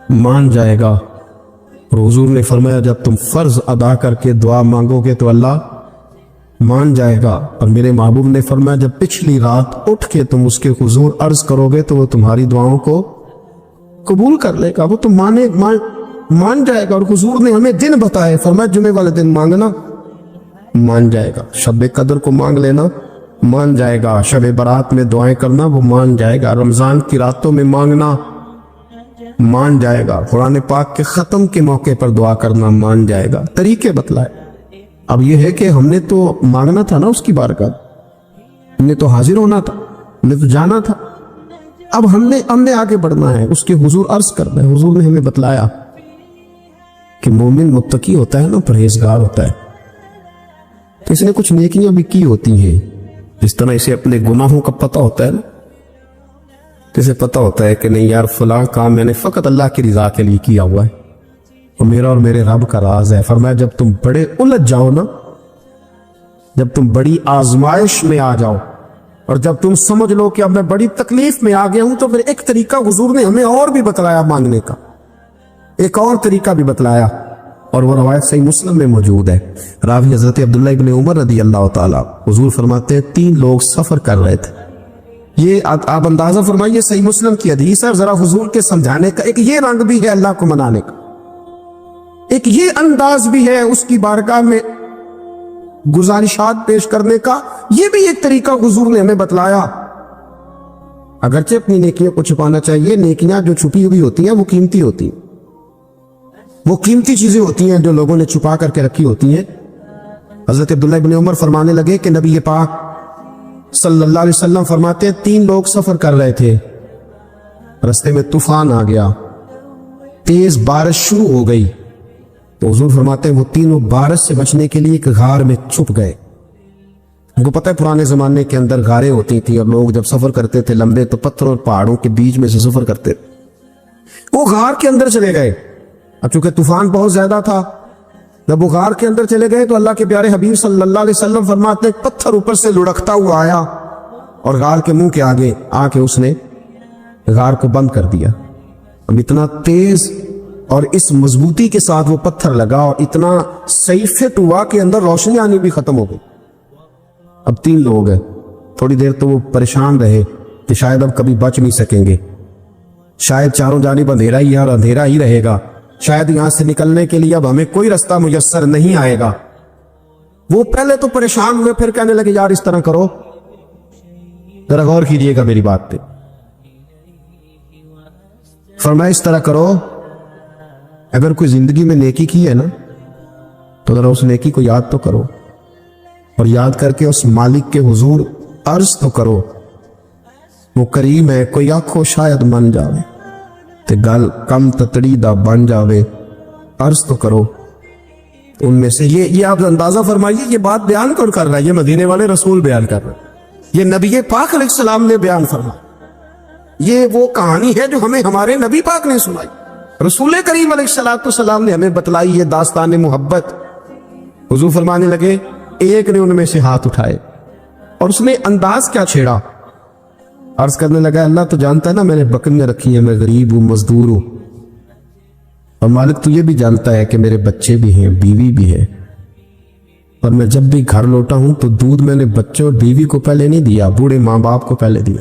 مان جائے گا. اور حضور نے فرمایا جب تم فرض ادا کر کے دعا مانگو گے تو اللہ مان جائے گا. اور میرے محبوب نے فرمایا جب پچھلی رات اٹھ کے تم اس کے حضور عرض کرو گے تو وہ تمہاری دعاؤں کو قبول کر لے گا, وہ تم مان جائے گا. اور حضور نے ہمیں دن بتائے, فرمایا جمعے والے دن مانگنا مان جائے گا, شب قدر کو مانگ لینا مان جائے گا, شب برات میں دعائیں کرنا وہ مان جائے گا, رمضان کی راتوں میں مانگنا مان جائے گا, قرآن پاک کے ختم کے موقع پر دعا کرنا مان جائے گا. طریقے بتلائے. اب یہ ہے کہ ہم نے تو مانگنا تھا نا اس کی بارگاہ, ہم نے تو حاضر ہونا تھا, ہم نے تو جانا تھا. اب ہم نے آگے بڑھنا ہے, اس کے حضور عرض کرنا ہے. حضور نے ہمیں بتلایا کہ مومن متقی ہوتا ہے نا, پرہیزگار ہوتا ہے, تو اس نے کچھ نیکیاں بھی کی ہوتی ہیں. جس طرح اسے اپنے گناہوں کا پتہ ہوتا ہے نا, اسے پتہ ہوتا ہے کہ نہیں یار فلاں کام میں نے فقط اللہ کی رضا کے لیے کیا ہوا ہے اور میرا اور میرے رب کا راز ہے. فرمایا جب تم بڑے الجھ جاؤ نا, جب تم بڑی آزمائش میں آ جاؤ اور جب تم سمجھ لو کہ اب میں بڑی تکلیف میں آ گیا ہوں, تو پھر ایک طریقہ حضور نے ہمیں اور بھی بتلایا مانگنے کا, ایک اور طریقہ بھی بتلایا. اور وہ روایت صحیح مسلم میں موجود ہے. راوی حضرت عبداللہ ابن عمر رضی اللہ تعالیٰ. حضور فرماتے ہیں 3 لوگ سفر کر رہے تھے. یہ آپ اندازہ فرمائیے صحیح مسلم کی حدیث ہے. ذرا حضور کے سمجھانے کا ایک یہ رنگ بھی ہے اللہ کو منانے کا, ایک یہ انداز بھی ہے اس کی بارگاہ میں گزارشات پیش کرنے کا. یہ بھی ایک طریقہ حضور نے ہمیں بتلایا. اگرچہ اپنی نیکیوں کو چھپانا چاہیے, نیکیاں جو چھپی ہوئی ہوتی ہیں وہ قیمتی ہوتی ہیں, وہ قیمتی چیزیں ہوتی ہیں جو لوگوں نے چھپا کر کے رکھی ہوتی ہیں. حضرت عبداللہ ابن عمر فرمانے لگے کہ نبی پاک صلی اللہ علیہ وسلم فرماتے ہیں 3 لوگ سفر کر رہے تھے, رستے میں طوفان آ گیا, تیز بارش شروع ہو گئی. تو حضور فرماتے ہیں وہ تینوں بارش سے بچنے کے لیے ایک غار میں چھپ گئے. ان کو پتہ ہے پرانے زمانے کے اندر غاریں ہوتی تھی اور لوگ جب سفر کرتے تھے لمبے تو پتھروں اور پہاڑوں کے بیچ میں سے سفر کرتے تھے. وہ غار کے اندر چلے گئے. اب چونکہ طوفان بہت زیادہ تھا, جب وہ غار کے اندر چلے گئے تو اللہ کے پیارے حبیب صلی اللہ علیہ وسلم فرماتے ہیں پتھر اوپر سے لڑکتا ہوا آیا اور غار کے منہ کے آگے آ کے اس نے غار کو بند کر دیا. اب اتنا تیز اور اس مضبوطی کے ساتھ وہ پتھر لگا اور اتنا صحیح فٹ ہوا کہ اندر روشنی آنی بھی ختم ہو گئی. اب 3 لوگ ہیں. تھوڑی دیر تو وہ پریشان رہے کہ شاید اب کبھی بچ نہیں سکیں گے, شاید چاروں جانب اندھیرا ہی ہے اور اندھیرا ہی رہے گا, شاید یہاں سے نکلنے کے لیے اب ہمیں کوئی رستہ میسر نہیں آئے گا. وہ پہلے تو پریشان ہوئے, پھر کہنے لگے یار اس طرح کرو, ذرا غور کیجئے گا میری بات پہ. فرمایا اس طرح کرو, اگر کوئی زندگی میں نیکی کی ہے نا تو ذرا اس نیکی کو یاد تو کرو اور یاد کر کے اس مالک کے حضور عرض تو کرو. وہ کریم ہے, کوئی آنکھوں شاید من جاوے تے گل کم تتڑی دا بن جاوے, عرض تو کرو. ان میں سے یہ آپ اندازہ فرمائیے یہ بات بیان کون کر رہا ہے؟ یہ مدینے والے رسول بیان کر رہے ہیں, یہ نبی پاک علیہ السلام نے بیان فرمایا. یہ وہ کہانی ہے جو ہمیں ہمارے نبی پاک نے سنائی, رسول کریم علیہ السلام نے ہمیں بتلائی. یہ داستان محبت. حضور فرمانے لگے ایک نے ان میں سے ہاتھ اٹھائے اور اس نے انداز کیا چھیڑا, عرض کرنے لگا اللہ تو جانتا ہے نا میں نے بکریاں رکھی ہیں, میں غریب ہوں, مزدور ہوں, اور مالک تو یہ بھی جانتا ہے کہ میرے بچے بھی ہیں, بیوی بھی ہے, اور میں جب بھی گھر لوٹا ہوں تو دودھ میں نے بچوں اور بیوی کو پہلے نہیں دیا, بوڑھے ماں باپ کو پہلے دیا.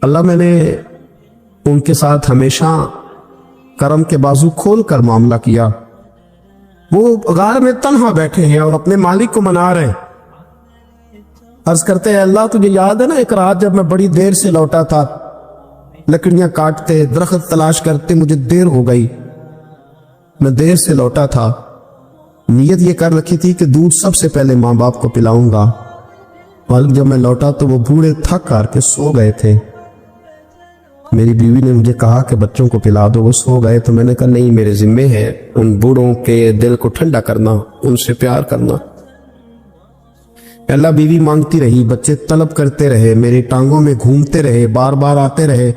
اللہ میں نے ان کے ساتھ ہمیشہ کرم کے بازو کھول کر معاملہ کیا. وہ غار میں تنہا بیٹھے ہیں اور اپنے مالک کو منا رہے ہیں. عرض کرتے ہیں اللہ تجھے یاد ہے نا ایک رات جب میں بڑی دیر سے لوٹا تھا, لکڑیاں کاٹتے, درخت تلاش کرتے, مجھے دیر ہو گئی, میں دیر سے لوٹا تھا نیت یہ کر رکھی تھی کہ دودھ سب سے پہلے ماں باپ کو پلاؤں گا، اور جب میں لوٹا تو وہ بوڑھے تھک کر کے سو گئے تھے۔ میری بیوی نے مجھے کہا کہ بچوں کو پلا دو، وہ سو گئے، تو میں نے کہا نہیں، میرے ذمے ہے ان بوڑھوں کے دل کو ٹھنڈا کرنا، ان سے پیار کرنا۔ اللہ بیوی مانگتی رہی، بچے طلب کرتے رہے، میری ٹانگوں میں گھومتے رہے، بار بار آتے رہے،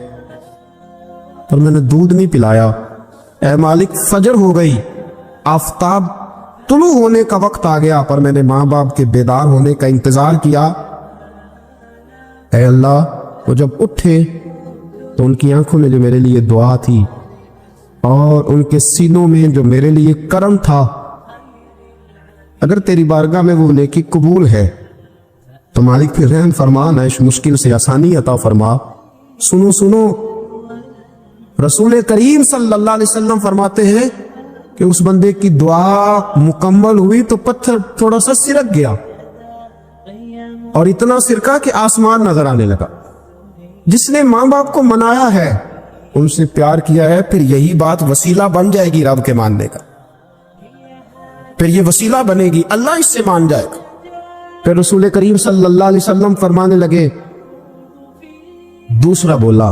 پر میں نے دودھ نہیں پلایا۔ اے مالک، فجر ہو گئی، آفتاب طلوع ہونے کا وقت آ گیا، پر میں نے ماں باپ کے بیدار ہونے کا انتظار کیا۔ اے اللہ، وہ جب اٹھے تو ان کی آنکھوں میں جو میرے لیے دعا تھی اور ان کے سینوں میں جو میرے لیے کرم تھا، اگر تیری بارگاہ میں وہ نیکی قبول ہے تو مالک پھر رحم فرما، نہ اس مشکل سے آسانی عطا فرما۔ سنو سنو، رسول کریم صلی اللہ علیہ وسلم فرماتے ہیں کہ اس بندے کی دعا مکمل ہوئی تو پتھر تھوڑا سا سرک گیا، اور اتنا سرکا کہ آسمان نظر آنے لگا۔ جس نے ماں باپ کو منایا ہے، ان سے پیار کیا ہے، پھر یہی بات وسیلہ بن جائے گی رب کے ماننے کا، پھر یہ وسیلہ بنے گی، اللہ اس سے مان جائے گا۔ پھر رسول کریم صلی اللہ علیہ وسلم فرمانے لگے، دوسرا بولا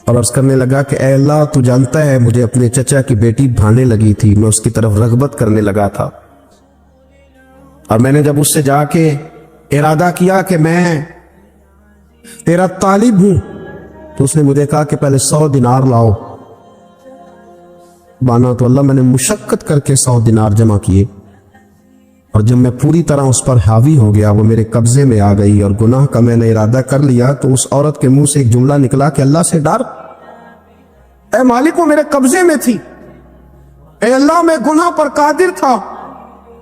اور عرض کرنے لگا کہ اے اللہ، تو جانتا ہے مجھے اپنے چچا کی بیٹی بھانے لگی تھی، میں اس کی طرف رغبت کرنے لگا تھا، اور میں نے جب اس سے جا کے ارادہ کیا کہ میں تیرا طالب ہوں، تو اس نے مجھے کہا کہ پہلے 100 دینار لاؤ۔ بانا تو اللہ، میں نے مشقت کر کے 100 دینار جمع کیے، اور جب میں پوری طرح اس پر حاوی ہو گیا، وہ میرے قبضے میں آ گئی اور گناہ کا میں نے ارادہ کر لیا، تو اس عورت کے منہ سے ایک جملہ نکلا کہ اللہ سے ڈر۔ اے مالک، وہ میرے قبضے میں تھی، اے اللہ، میں گناہ پر قادر تھا،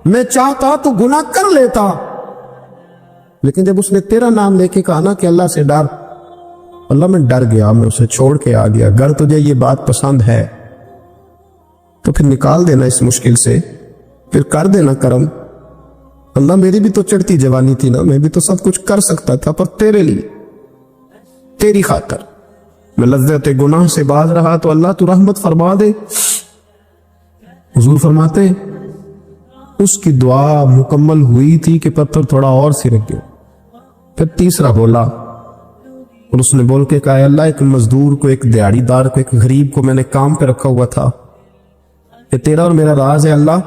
میں چاہتا تو گناہ کر لیتا، لیکن جب اس نے تیرا نام لے کے کہا نا کہ اللہ سے ڈر، اللہ میں ڈر گیا، میں اسے چھوڑ کے آ گیا۔ اگر تجھے یہ بات پسند ہے تو پھر نکال دینا اس مشکل سے، پھر کر دینا کرم۔ اللہ، میری بھی تو چڑھتی جوانی تھی نا، میں بھی تو سب کچھ کر سکتا تھا، پر تیرے لیے، تیری خاطر میں لذت گناہ سے باز رہا، تو اللہ تو رحمت فرما دے۔ حضور فرماتے اس کی دعا مکمل ہوئی تھی کہ پتھر تھوڑا اور سرک گیا۔ پھر تیسرا بولا، اور اس نے بول کے کہا، اللہ، ایک مزدور کو، ایک دیہڑی دار کو، ایک غریب کو میں نے کام پہ رکھا ہوا تھا، یہ تیرا اور میرا راز ہے اللہ۔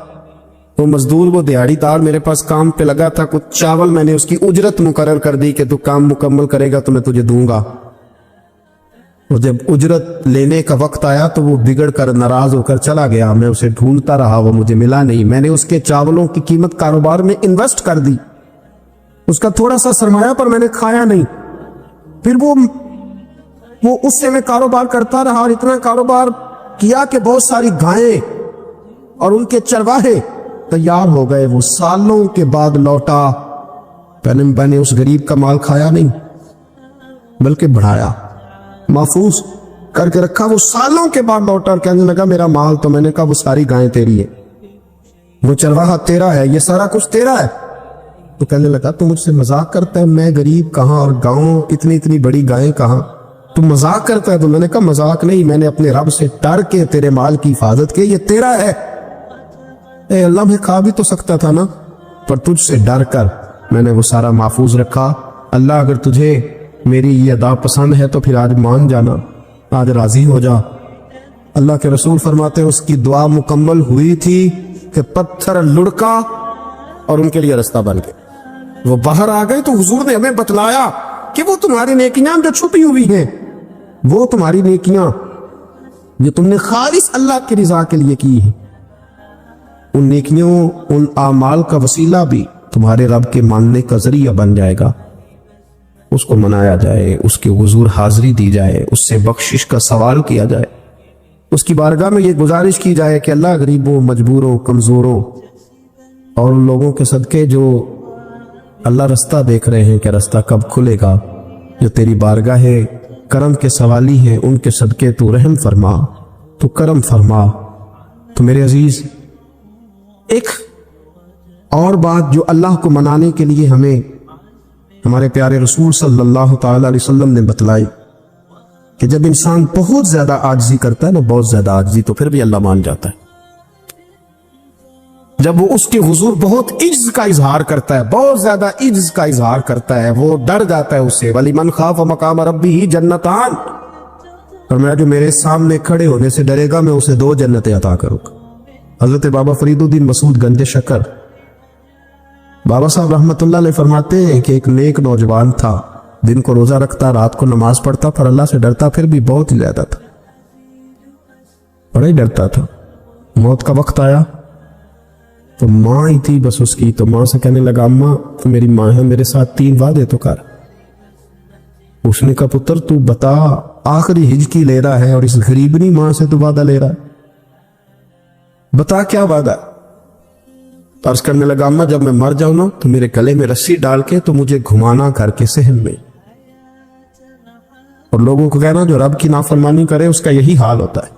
وہ مزدور، وہ دیہڑی دار میرے پاس کام پہ لگا تھا، کچھ چاول میں نے اس کی اجرت مقرر کر دی کہ تو کام مکمل کرے گا تو میں تجھے دوں گا، اور جب اجرت لینے کا وقت آیا تو وہ بگڑ کر ناراض ہو کر چلا گیا، میں اسے ڈھونڈتا رہا، وہ مجھے ملا نہیں، میں نے اس کے چاولوں کی قیمت کاروبار میں انویسٹ کر دی، اس کا تھوڑا سا سرمایہ پر میں نے کھایا نہیں، پھر وہ اس سے میں کاروبار کرتا رہا، اور اتنا کاروبار کیا کہ بہت ساری گائیں اور ان کے چرواہے تیار ہو گئے۔ وہ سالوں کے بعد لوٹا، میں نے اس غریب کا مال کھایا نہیں بلکہ بڑھایا، محفوظ کر کے رکھا۔ وہ سالوں کے بعد لوٹا اور کہنے لگا میرا مال، تو میں نے کہا وہ ساری گائیں تیری ہے، وہ چرواہا تیرا ہے، یہ سارا کچھ تیرا ہے۔ تو کہنے لگا تو مجھ سے مذاق کرتا ہے، میں غریب کہاں اور گاؤں اتنی بڑی گائیں کہاں، تو مذاق کرتا ہے؟ تو میں نے کہا مذاق نہیں، میں نے اپنے رب سے ڈر کے تیرے مال کی حفاظت کی، یہ تیرا ہے۔ اے اللہ، میں کھا بھی تو سکتا تھا نا، پر تجھ سے ڈر کر میں نے وہ سارا محفوظ رکھا۔ اللہ، اگر تجھے میری یہ ادا پسند ہے تو پھر آج مان جانا، آج راضی ہو جا۔ اللہ کے رسول فرماتے ہیں اس کی دعا مکمل ہوئی تھی کہ پتھر لڑکا اور ان کے لیے رستہ بن گیا، وہ باہر آ گئے۔ تو حضور نے ہمیں بتلایا کہ وہ تمہاری نیکیاں جو چھپی ہوئی ہیں، وہ تمہاری نیکیاں جو تم نے خالص اللہ کی رضا کے لیے کی ہیں، ان نیکیوں، ان اعمال کا وسیلہ بھی تمہارے رب کے ماننے کا ذریعہ بن جائے گا۔ اس کو منایا جائے، اس کے حضور حاضری دی جائے، اس سے بخشش کا سوال کیا جائے، اس کی بارگاہ میں یہ گزارش کی جائے کہ اللہ، غریبوں، مجبوروں، کمزوروں اور ان لوگوں کے صدقے جو اللہ رستہ دیکھ رہے ہیں کہ رستہ کب کھلے گا، جو تیری بارگاہ کرم کے سوالی ہیں، ان کے صدقے تو رحم فرما، تو کرم فرما۔ تو میرے عزیز، ایک اور بات جو اللہ کو منانے کے لیے ہمیں ہمارے پیارے رسول صلی اللہ تعالی علیہ وسلم نے بتلائی کہ جب انسان بہت زیادہ عاجزی کرتا ہے نا، بہت زیادہ عاجزی، تو پھر بھی اللہ مان جاتا ہے۔ جب وہ اس کے حضور بہت عجز کا اظہار کرتا ہے، بہت زیادہ عجز کا اظہار کرتا ہے، وہ ڈر جاتا ہے اس سے. وَلِمَنْ خَافَ مَقَامَ رَبِّهِ جَنَّتَانِ، اور میں جو میرے سامنے کھڑے ہونے سے ڈرے گا میں اسے 2 جنتیں عطا کروں گا. حضرت بابا فرید الدین مسعود گنج شکر بابا صاحب رحمت اللہ علیہ فرماتے ہیں کہ ایک نیک نوجوان تھا، دن کو روزہ رکھتا، رات کو نماز پڑھتا، پر اللہ سے ڈرتا پھر بھی بہت ہی زیادہ تھا، بڑا ہی ڈرتا تھا. موت کا وقت آیا تو ماں ہی تھی بس اس کی، تو ماں سے کہنے لگا اماں تو میری ماں ہے، میرے ساتھ 3 وعدے تو کر. اس نے کہا پتر تو بتا، آخری ہجکی لے رہا ہے اور اس غریبنی ماں سے تو وعدہ لے رہا ہے، بتا کیا وعدہ. عرض کرنے لگا اماں جب میں مر جاؤں نا تو میرے گلے میں رسی ڈال کے تو مجھے گھمانا کر کے صحن میں، اور لوگوں کو کہنا جو رب کی نافرمانی کرے اس کا یہی حال ہوتا ہے.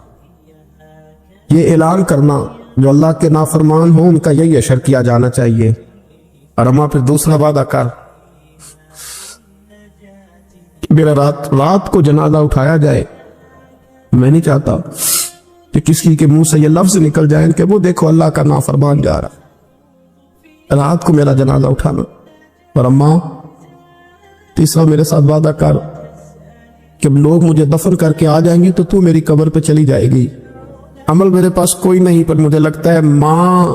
یہ اعلان کرنا جو اللہ کے نافرمان ہوں ان کا یہی اشر کیا جانا چاہیے. اور اماں پھر دوسرا وعدہ کر، میرا رات کو جنازہ اٹھایا جائے، میں نہیں چاہتا کہ کسی کے منہ سے یہ لفظ نکل جائیں کہ وہ دیکھو اللہ کا نافرمان جا رہا. رات کو میرا جنازہ اٹھانا. اور اماں تیسرا میرے ساتھ وعدہ کر کہ لوگ مجھے دفن کر کے آ جائیں گے تو تو میری قبر پہ چلی جائے گی. عمل میرے پاس کوئی نہیں پر مجھے لگتا ہے ماں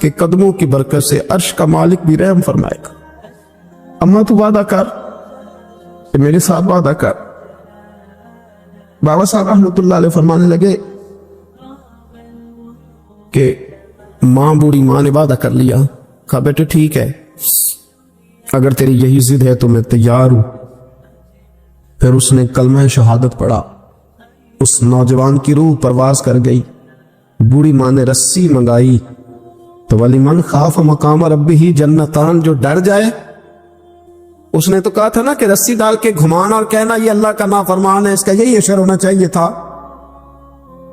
کے قدموں کی برکت سے عرش کا مالک بھی رحم فرمائے گا. اماں تو وعدہ کر کہ میرے ساتھ وعدہ کر. بابا صاحب رحمت اللہ علیہ فرمانے لگے کہ ماں بوڑھی ماں نے وعدہ کر لیا. کہا بیٹے ٹھیک ہے اگر تیری یہی ضد ہے تو میں تیار ہوں. پھر اس نے کلمہ شہادت پڑھا، اس نوجوان کی روح پرواز کر گئی. بوڑھی ماں نے رسی منگائی تو وَلِمَنْ خَافَ مَقَامَ رَبِّهِ جَنَّتَانِ، جو ڈر جائے. اس نے تو کہا تھا نا کہ رسی ڈال کے گھمانا اور کہنا یہ اللہ کا نافرمان ہے، اس کا یہی اشر ہونا چاہیے تھا.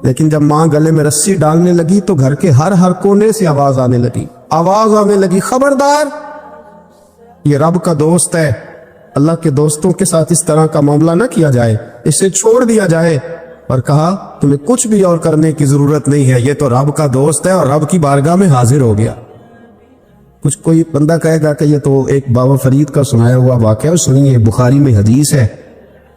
لیکن جب ماں گلے میں رسی ڈالنے لگی تو گھر کے ہر کونے سے آواز آنے لگی خبردار یہ رب کا دوست ہے، اللہ کے دوستوں کے ساتھ اس طرح کا معاملہ نہ کیا جائے، اسے چھوڑ دیا جائے. اور کہا تمہیں کچھ بھی اور کرنے کی ضرورت نہیں ہے، یہ تو رب کا دوست ہے اور رب کی بارگاہ میں حاضر ہو گیا. کچھ کوئی بندہ کہے گا کہ یہ تو ایک بابا فرید کا سنایا ہوا واقعہ، سنیے بخاری میں حدیث ہے.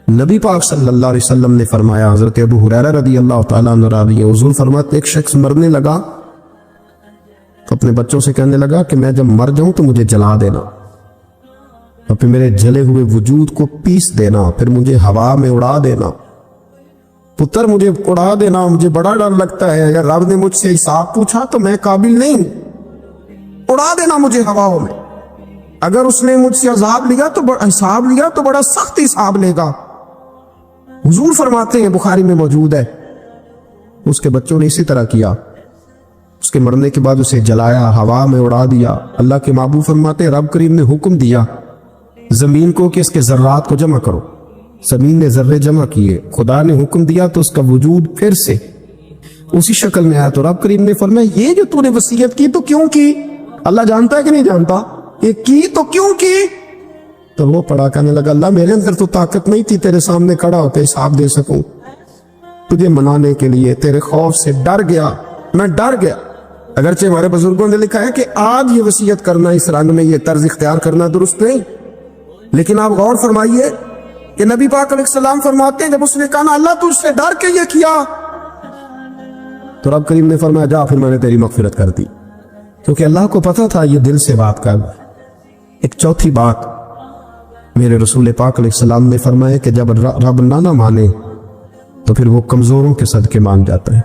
نبی پاک صلی اللہ علیہ وسلم نے فرمایا، حضرت ابو ہریرہ رضی اللہ تعالیٰ عنہ راوی ہے، حضور فرماتے ایک شخص مرنے لگا تو اپنے بچوں سے کہنے لگا کہ میں جب مر جاؤں تو مجھے جلا دینا اور پھر میرے جلے ہوئے وجود کو پیس دینا، پھر مجھے ہوا میں اڑا دینا. پتر مجھے اڑا دینا، مجھے بڑا ڈر لگتا ہے، اگر رب نے مجھ سے حساب پوچھا تو میں قابل نہیں ہوں. اڑا دینا مجھے ہواؤں میں. اگر اس نے مجھ سے عذاب لیا تو حساب لیا تو بڑا سخت حساب لے گا. حضور فرماتے ہیں بخاری میں موجود ہے اس کے بچوں نے اسی طرح کیا. اس کے مرنے کے بعد اسے جلایا، ہوا میں اڑا دیا. اللہ کے محبوب فرماتے ہیں رب کریم نے حکم دیا زمین کو کہ اس کے ذرات کو جمع کرو. زمین نے ذرے جمع کیے، خدا نے حکم دیا تو اس کا وجود پھر سے اسی شکل میں آیا. تو رب کریم نے فرمایا یہ جو تو نے وصیت کی تو کیوں کی؟ اللہ جانتا ہے کہ نہیں جانتا؟ یہ کی تو کیوں کی؟ تو وہ پڑا کہنے لگا اللہ میرے اندر تو طاقت نہیں تھی تیرے سامنے کھڑا ہوتے حساب دے سکوں، تجھے منانے کے لیے تیرے خوف سے ڈر گیا، میں ڈر گیا. اگرچہ ہمارے بزرگوں نے لکھا ہے کہ آج یہ وصیت کرنا، اس رنگ میں یہ طرز اختیار کرنا درست نہیں، لیکن آپ غور فرمائیے کہ نبی پاک علیہ السلام فرماتے ہیں جب اس نے کہا نا اللہ تجھ سے ڈر کے یہ کیا، تو رب کریم نے فرمایا جا پھر میں نے تیری مغفرت کر دی، کیونکہ اللہ کو پتا تھا یہ دل سے بات کر. ایک چوتھی بات میرے رسول پاک علیہ السلام نے فرمایا کہ جب رب نہ مانے تو پھر وہ کمزوروں کے صدقے مان جاتا ہے،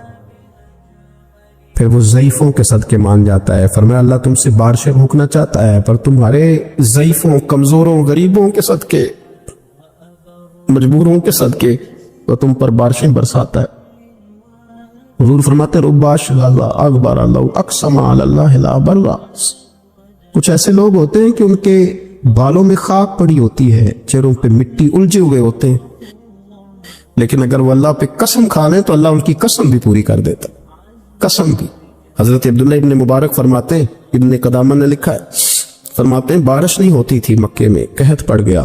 پھر وہ ضعیفوں کے صدقے مان جاتا ہے. فرمایا اللہ تم سے بارشیں روکنا چاہتا ہے پر تمہارے ضعیفوں، کمزوروں، غریبوں کے صدقے، مجبوروں کے صدقے وہ تم پر بارشیں برساتا ہے. حضور فرماتے رباش اللہ اکبر اللہ اقسم علی اللہ لا برا. کچھ ایسے لوگ ہوتے ہیں کہ ان کے بالوں میں خاک پڑی ہوتی ہے، چہروں پہ مٹی الجھے ہوئے ہوتے ہیں، لیکن اگر وہ اللہ پہ قسم کھا لیں تو اللہ ان کی قسم بھی پوری کر دیتا، قسم بھی. حضرت عبداللہ ابن مبارک فرماتے ہیں، ابن قدامہ نے لکھا ہے، فرماتے ہیں بارش نہیں ہوتی تھی مکے میں، قحط پڑ گیا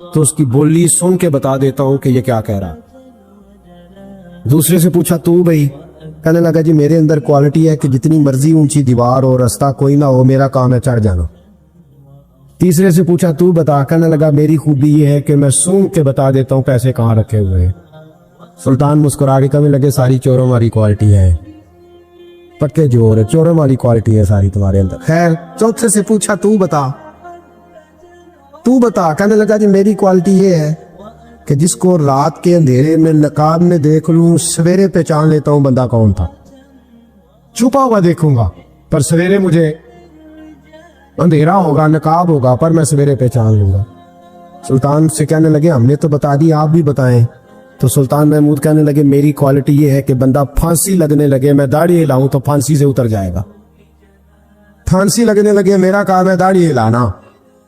تو اس کی بولی سن کے بتا دیتا ہوں کہ یہ کیا کہہ رہا. دوسرے سے پوچھا تو بھائی, کہنے لگا جی میرے اندر کوالٹی ہے کہ جتنی مرضی اونچی دیوار اور رستہ کوئی نہ ہو, میرا کام ہے چڑھ جانا. تیسرے سے پوچھا تو بتا, کہنے لگا میری خوبی یہ ہے کہ میں سون کے بتا دیتا ہوں پیسے کہاں رکھے ہوئے ہیں. سلطان مسکرا کے کہنے لگے ساری چوروں والی کوالٹی ہے, پکے جور ہے, چوروں والی کوالٹی ہے ساری تمہارے اندر. خیر چوتھے سے پوچھا تو بتا, کہنے لگا جی میری کوالٹی یہ ہے کہ جس کو رات کے اندھیرے میں نقاب میں دیکھ لوں سویرے پہچان لیتا ہوں بندہ کون تھا. چھپا ہوا دیکھوں گا پر سویرے مجھے اندھیرا ہوگا, نقاب ہوگا, پر میں سویرے پہچان لوں گا. سلطان سے کہنے لگے ہم نے تو بتا دی, آپ بھی بتائیں. تو سلطان محمود کہنے لگے میری کوالٹی یہ ہے کہ بندہ پھانسی لگنے لگے, میں داڑھی ہلاؤں تو پھانسی سے اتر جائے گا. پھانسی لگنے لگے, میرا کام ہے داڑھی ہلانا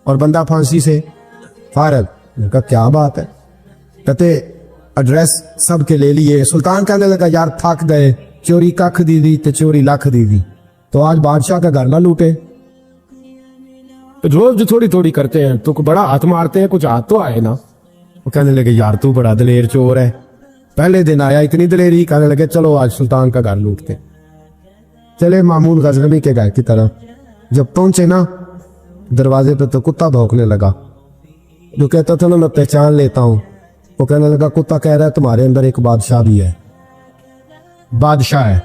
اور بندہ پھانسی سے فارغ. میں کہا کیا بات ہے, کہتے ایڈریس سب کے لے لیے. سلطان کہنے لگا یار تھک گئے, چوری ککھ دی دی تے چوری لکھ دی دی, تو آج بادشاہ کا گھر نہ لوٹے. روز جو تھوڑی تھوڑی کرتے ہیں تو بڑا ہاتھ مارتے ہیں, کچھ ہاتھ تو آئے نا. وہ کہنے لگے یار تو بڑا دلیر چور ہے, پہلے دن آیا اتنی دلیری. کہنے لگے چلو آج سلطان کا گھر لوٹتے. چلے مامون غزنوی کے گھر کی طرف. جب پہنچے نا دروازے پہ تو کتا بھونکنے لگا. جو کہتا تھا نا میں پہچان لیتا ہوں, وہ کہنے لگا کتا کہہ رہا ہے تمہارے اندر ایک بادشاہ بھی ہے. بادشاہ ہے.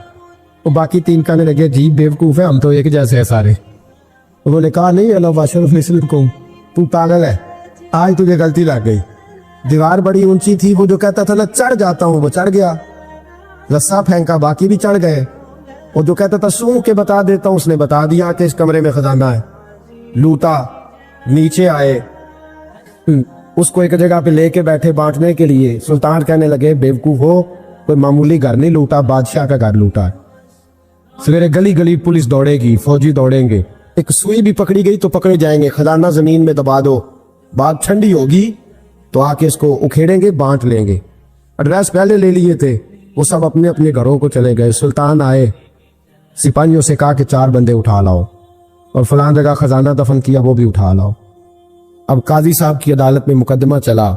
وہ باقی تین کہنے لگے جی بیوقوف ہے, ہم تو ایک جیسے ہیں سارے. انہوں نے کہا نہیں اللہ باشرف اسلم کو تو پاگل ہے, آج تجھے غلطی لگ گئی. دیوار بڑی اونچی تھی, وہ جو کہتا تھا نا چڑھ جاتا ہوں وہ چڑھ گیا, رسا پھینکا باقی بھی چڑھ گئے. وہ جو کہتا تھا سون کے بتا دیتا ہوں, اس نے بتا دیا کہ اس کمرے میں خزانہ ہے. لوٹا, نیچے آئے, اس کو ایک جگہ پہ لے کے بیٹھے بانٹنے کے لیے. سلطان کہنے لگے بیوقوف ہو, کوئی معمولی گھر نہیں لوٹا, بادشاہ کا گھر لوٹا. سویرے گلی گلی پولیس دوڑے گی, فوجی دوڑیں گے, ایک سوئی بھی پکڑی گئی تو پکڑے جائیں گے. خزانہ زمین میں دبا دو, بات ٹھنڈی ہوگی تو آ کے اس کو اکھیڑیں گے, بانٹ لیں گے. ایڈریس پہلے لے لیے تھے, وہ سب اپنے اپنے گھروں کو چلے گئے. سلطان آئے, سپاہیوں سے کہا کہ 4 بندے اٹھا لاؤ, اور فلان جگہ خزانہ دفن کیا وہ بھی اٹھا لاؤ. اب قاضی صاحب کی عدالت میں مقدمہ چلا,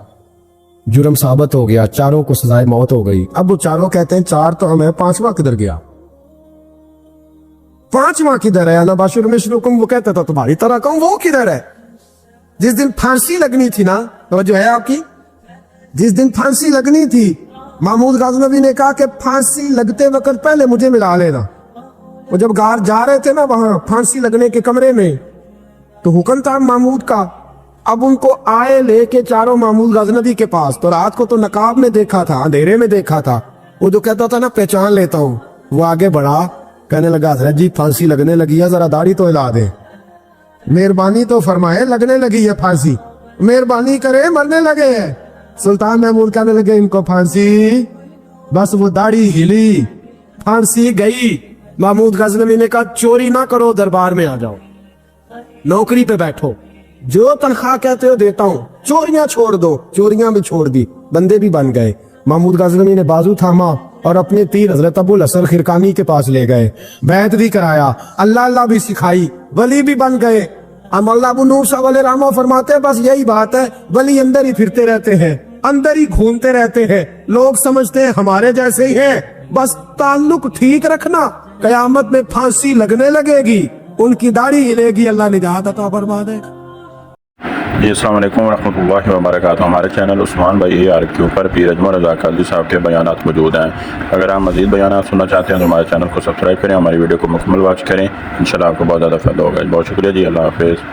جرم ثابت ہو گیا, چاروں کو سزائے موت ہو گئی. اب وہ چاروں کہتے ہیں 4 تو ہمیں, 5واں کدھر گیا؟ 5واں کدھر ہے؟ اللہ باشر مشرکم, وہ کہتا تھا تمہاری طرح کہوں, وہ کدھر ہے؟ جس دن پھانسی لگنی تھی نا, توجہ ہے آپ کی, جس دن پھانسی لگنی تھی محمود غزنوی نے کہا کہ پھانسی لگتے وقت پہلے مجھے ملا لینا. وہ جب گار جا رہے تھے نا وہاں پھانسی لگنے کے کمرے میں, تو حکم تھا محمود کا. اب ان کو آئے لے کے چاروں محمود غزنوی کے پاس, تو رات کو تو نقاب میں دیکھا تھا, اندھیرے میں دیکھا تھا. وہ جو کہتا تھا نا پہچان لیتا ہوں, وہ آگے بڑھا, کہنے لگا حضرت جی پھانسی لگنے لگی ہے, ذرا داڑھی تو ہلا دیں. مہربانی تو فرمائے, لگنے لگی ہے پھانسی, مہربانی کرے, مرنے لگے ہیں. سلطان محمود کہنے لگے ان کو پھانسی, بس وہ داڑھی ہلی, پھانسی گئی. محمود غزنوی نے کہا چوری نہ کرو, دربار میں آ جاؤ, نوکری پہ بیٹھو, جو تنخواہ کہتے ہو دیتا ہوں, چوریاں چھوڑ دو. چوریاں بھی چھوڑ دی, بندے بھی بن گئے. محمود غزنوی نے بازو تھاما اور اپنے تیر حضرت ابو الحسن خرقانی کے پاس لے گئے, بیعت بھی کرایا, اللہ اللہ بھی سکھائی, ولی بھی بن گئے. اب اللہ ابو نور صاحب علیہ رحمہ فرماتے ہیں بس یہی بات ہے, ولی اندر ہی پھرتے رہتے ہیں, اندر ہی گھومتے رہتے ہیں, لوگ سمجھتے ہیں ہمارے جیسے ہی ہیں, بس تعلق ٹھیک رکھنا, قیامت میں پھانسی لگنے لگے گی, ان کی داڑھی ہلے گی, اللہ نجات عطا فرما دے. جی السلام علیکم ورحمۃ اللہ وبرکاتہ. ہمارے چینل عثمان بھائی AR کے اوپر پیر اجمل رضا قادری صاحب کے بیانات موجود ہیں. اگر آپ مزید بیانات سننا چاہتے ہیں تو ہمارے چینل کو سبسکرائب کریں, ہماری ویڈیو کو مکمل واچ کریں, انشاءاللہ آپ کو بہت زیادہ فائدہ ہوگا. بہت شکریہ جی, اللہ حافظ.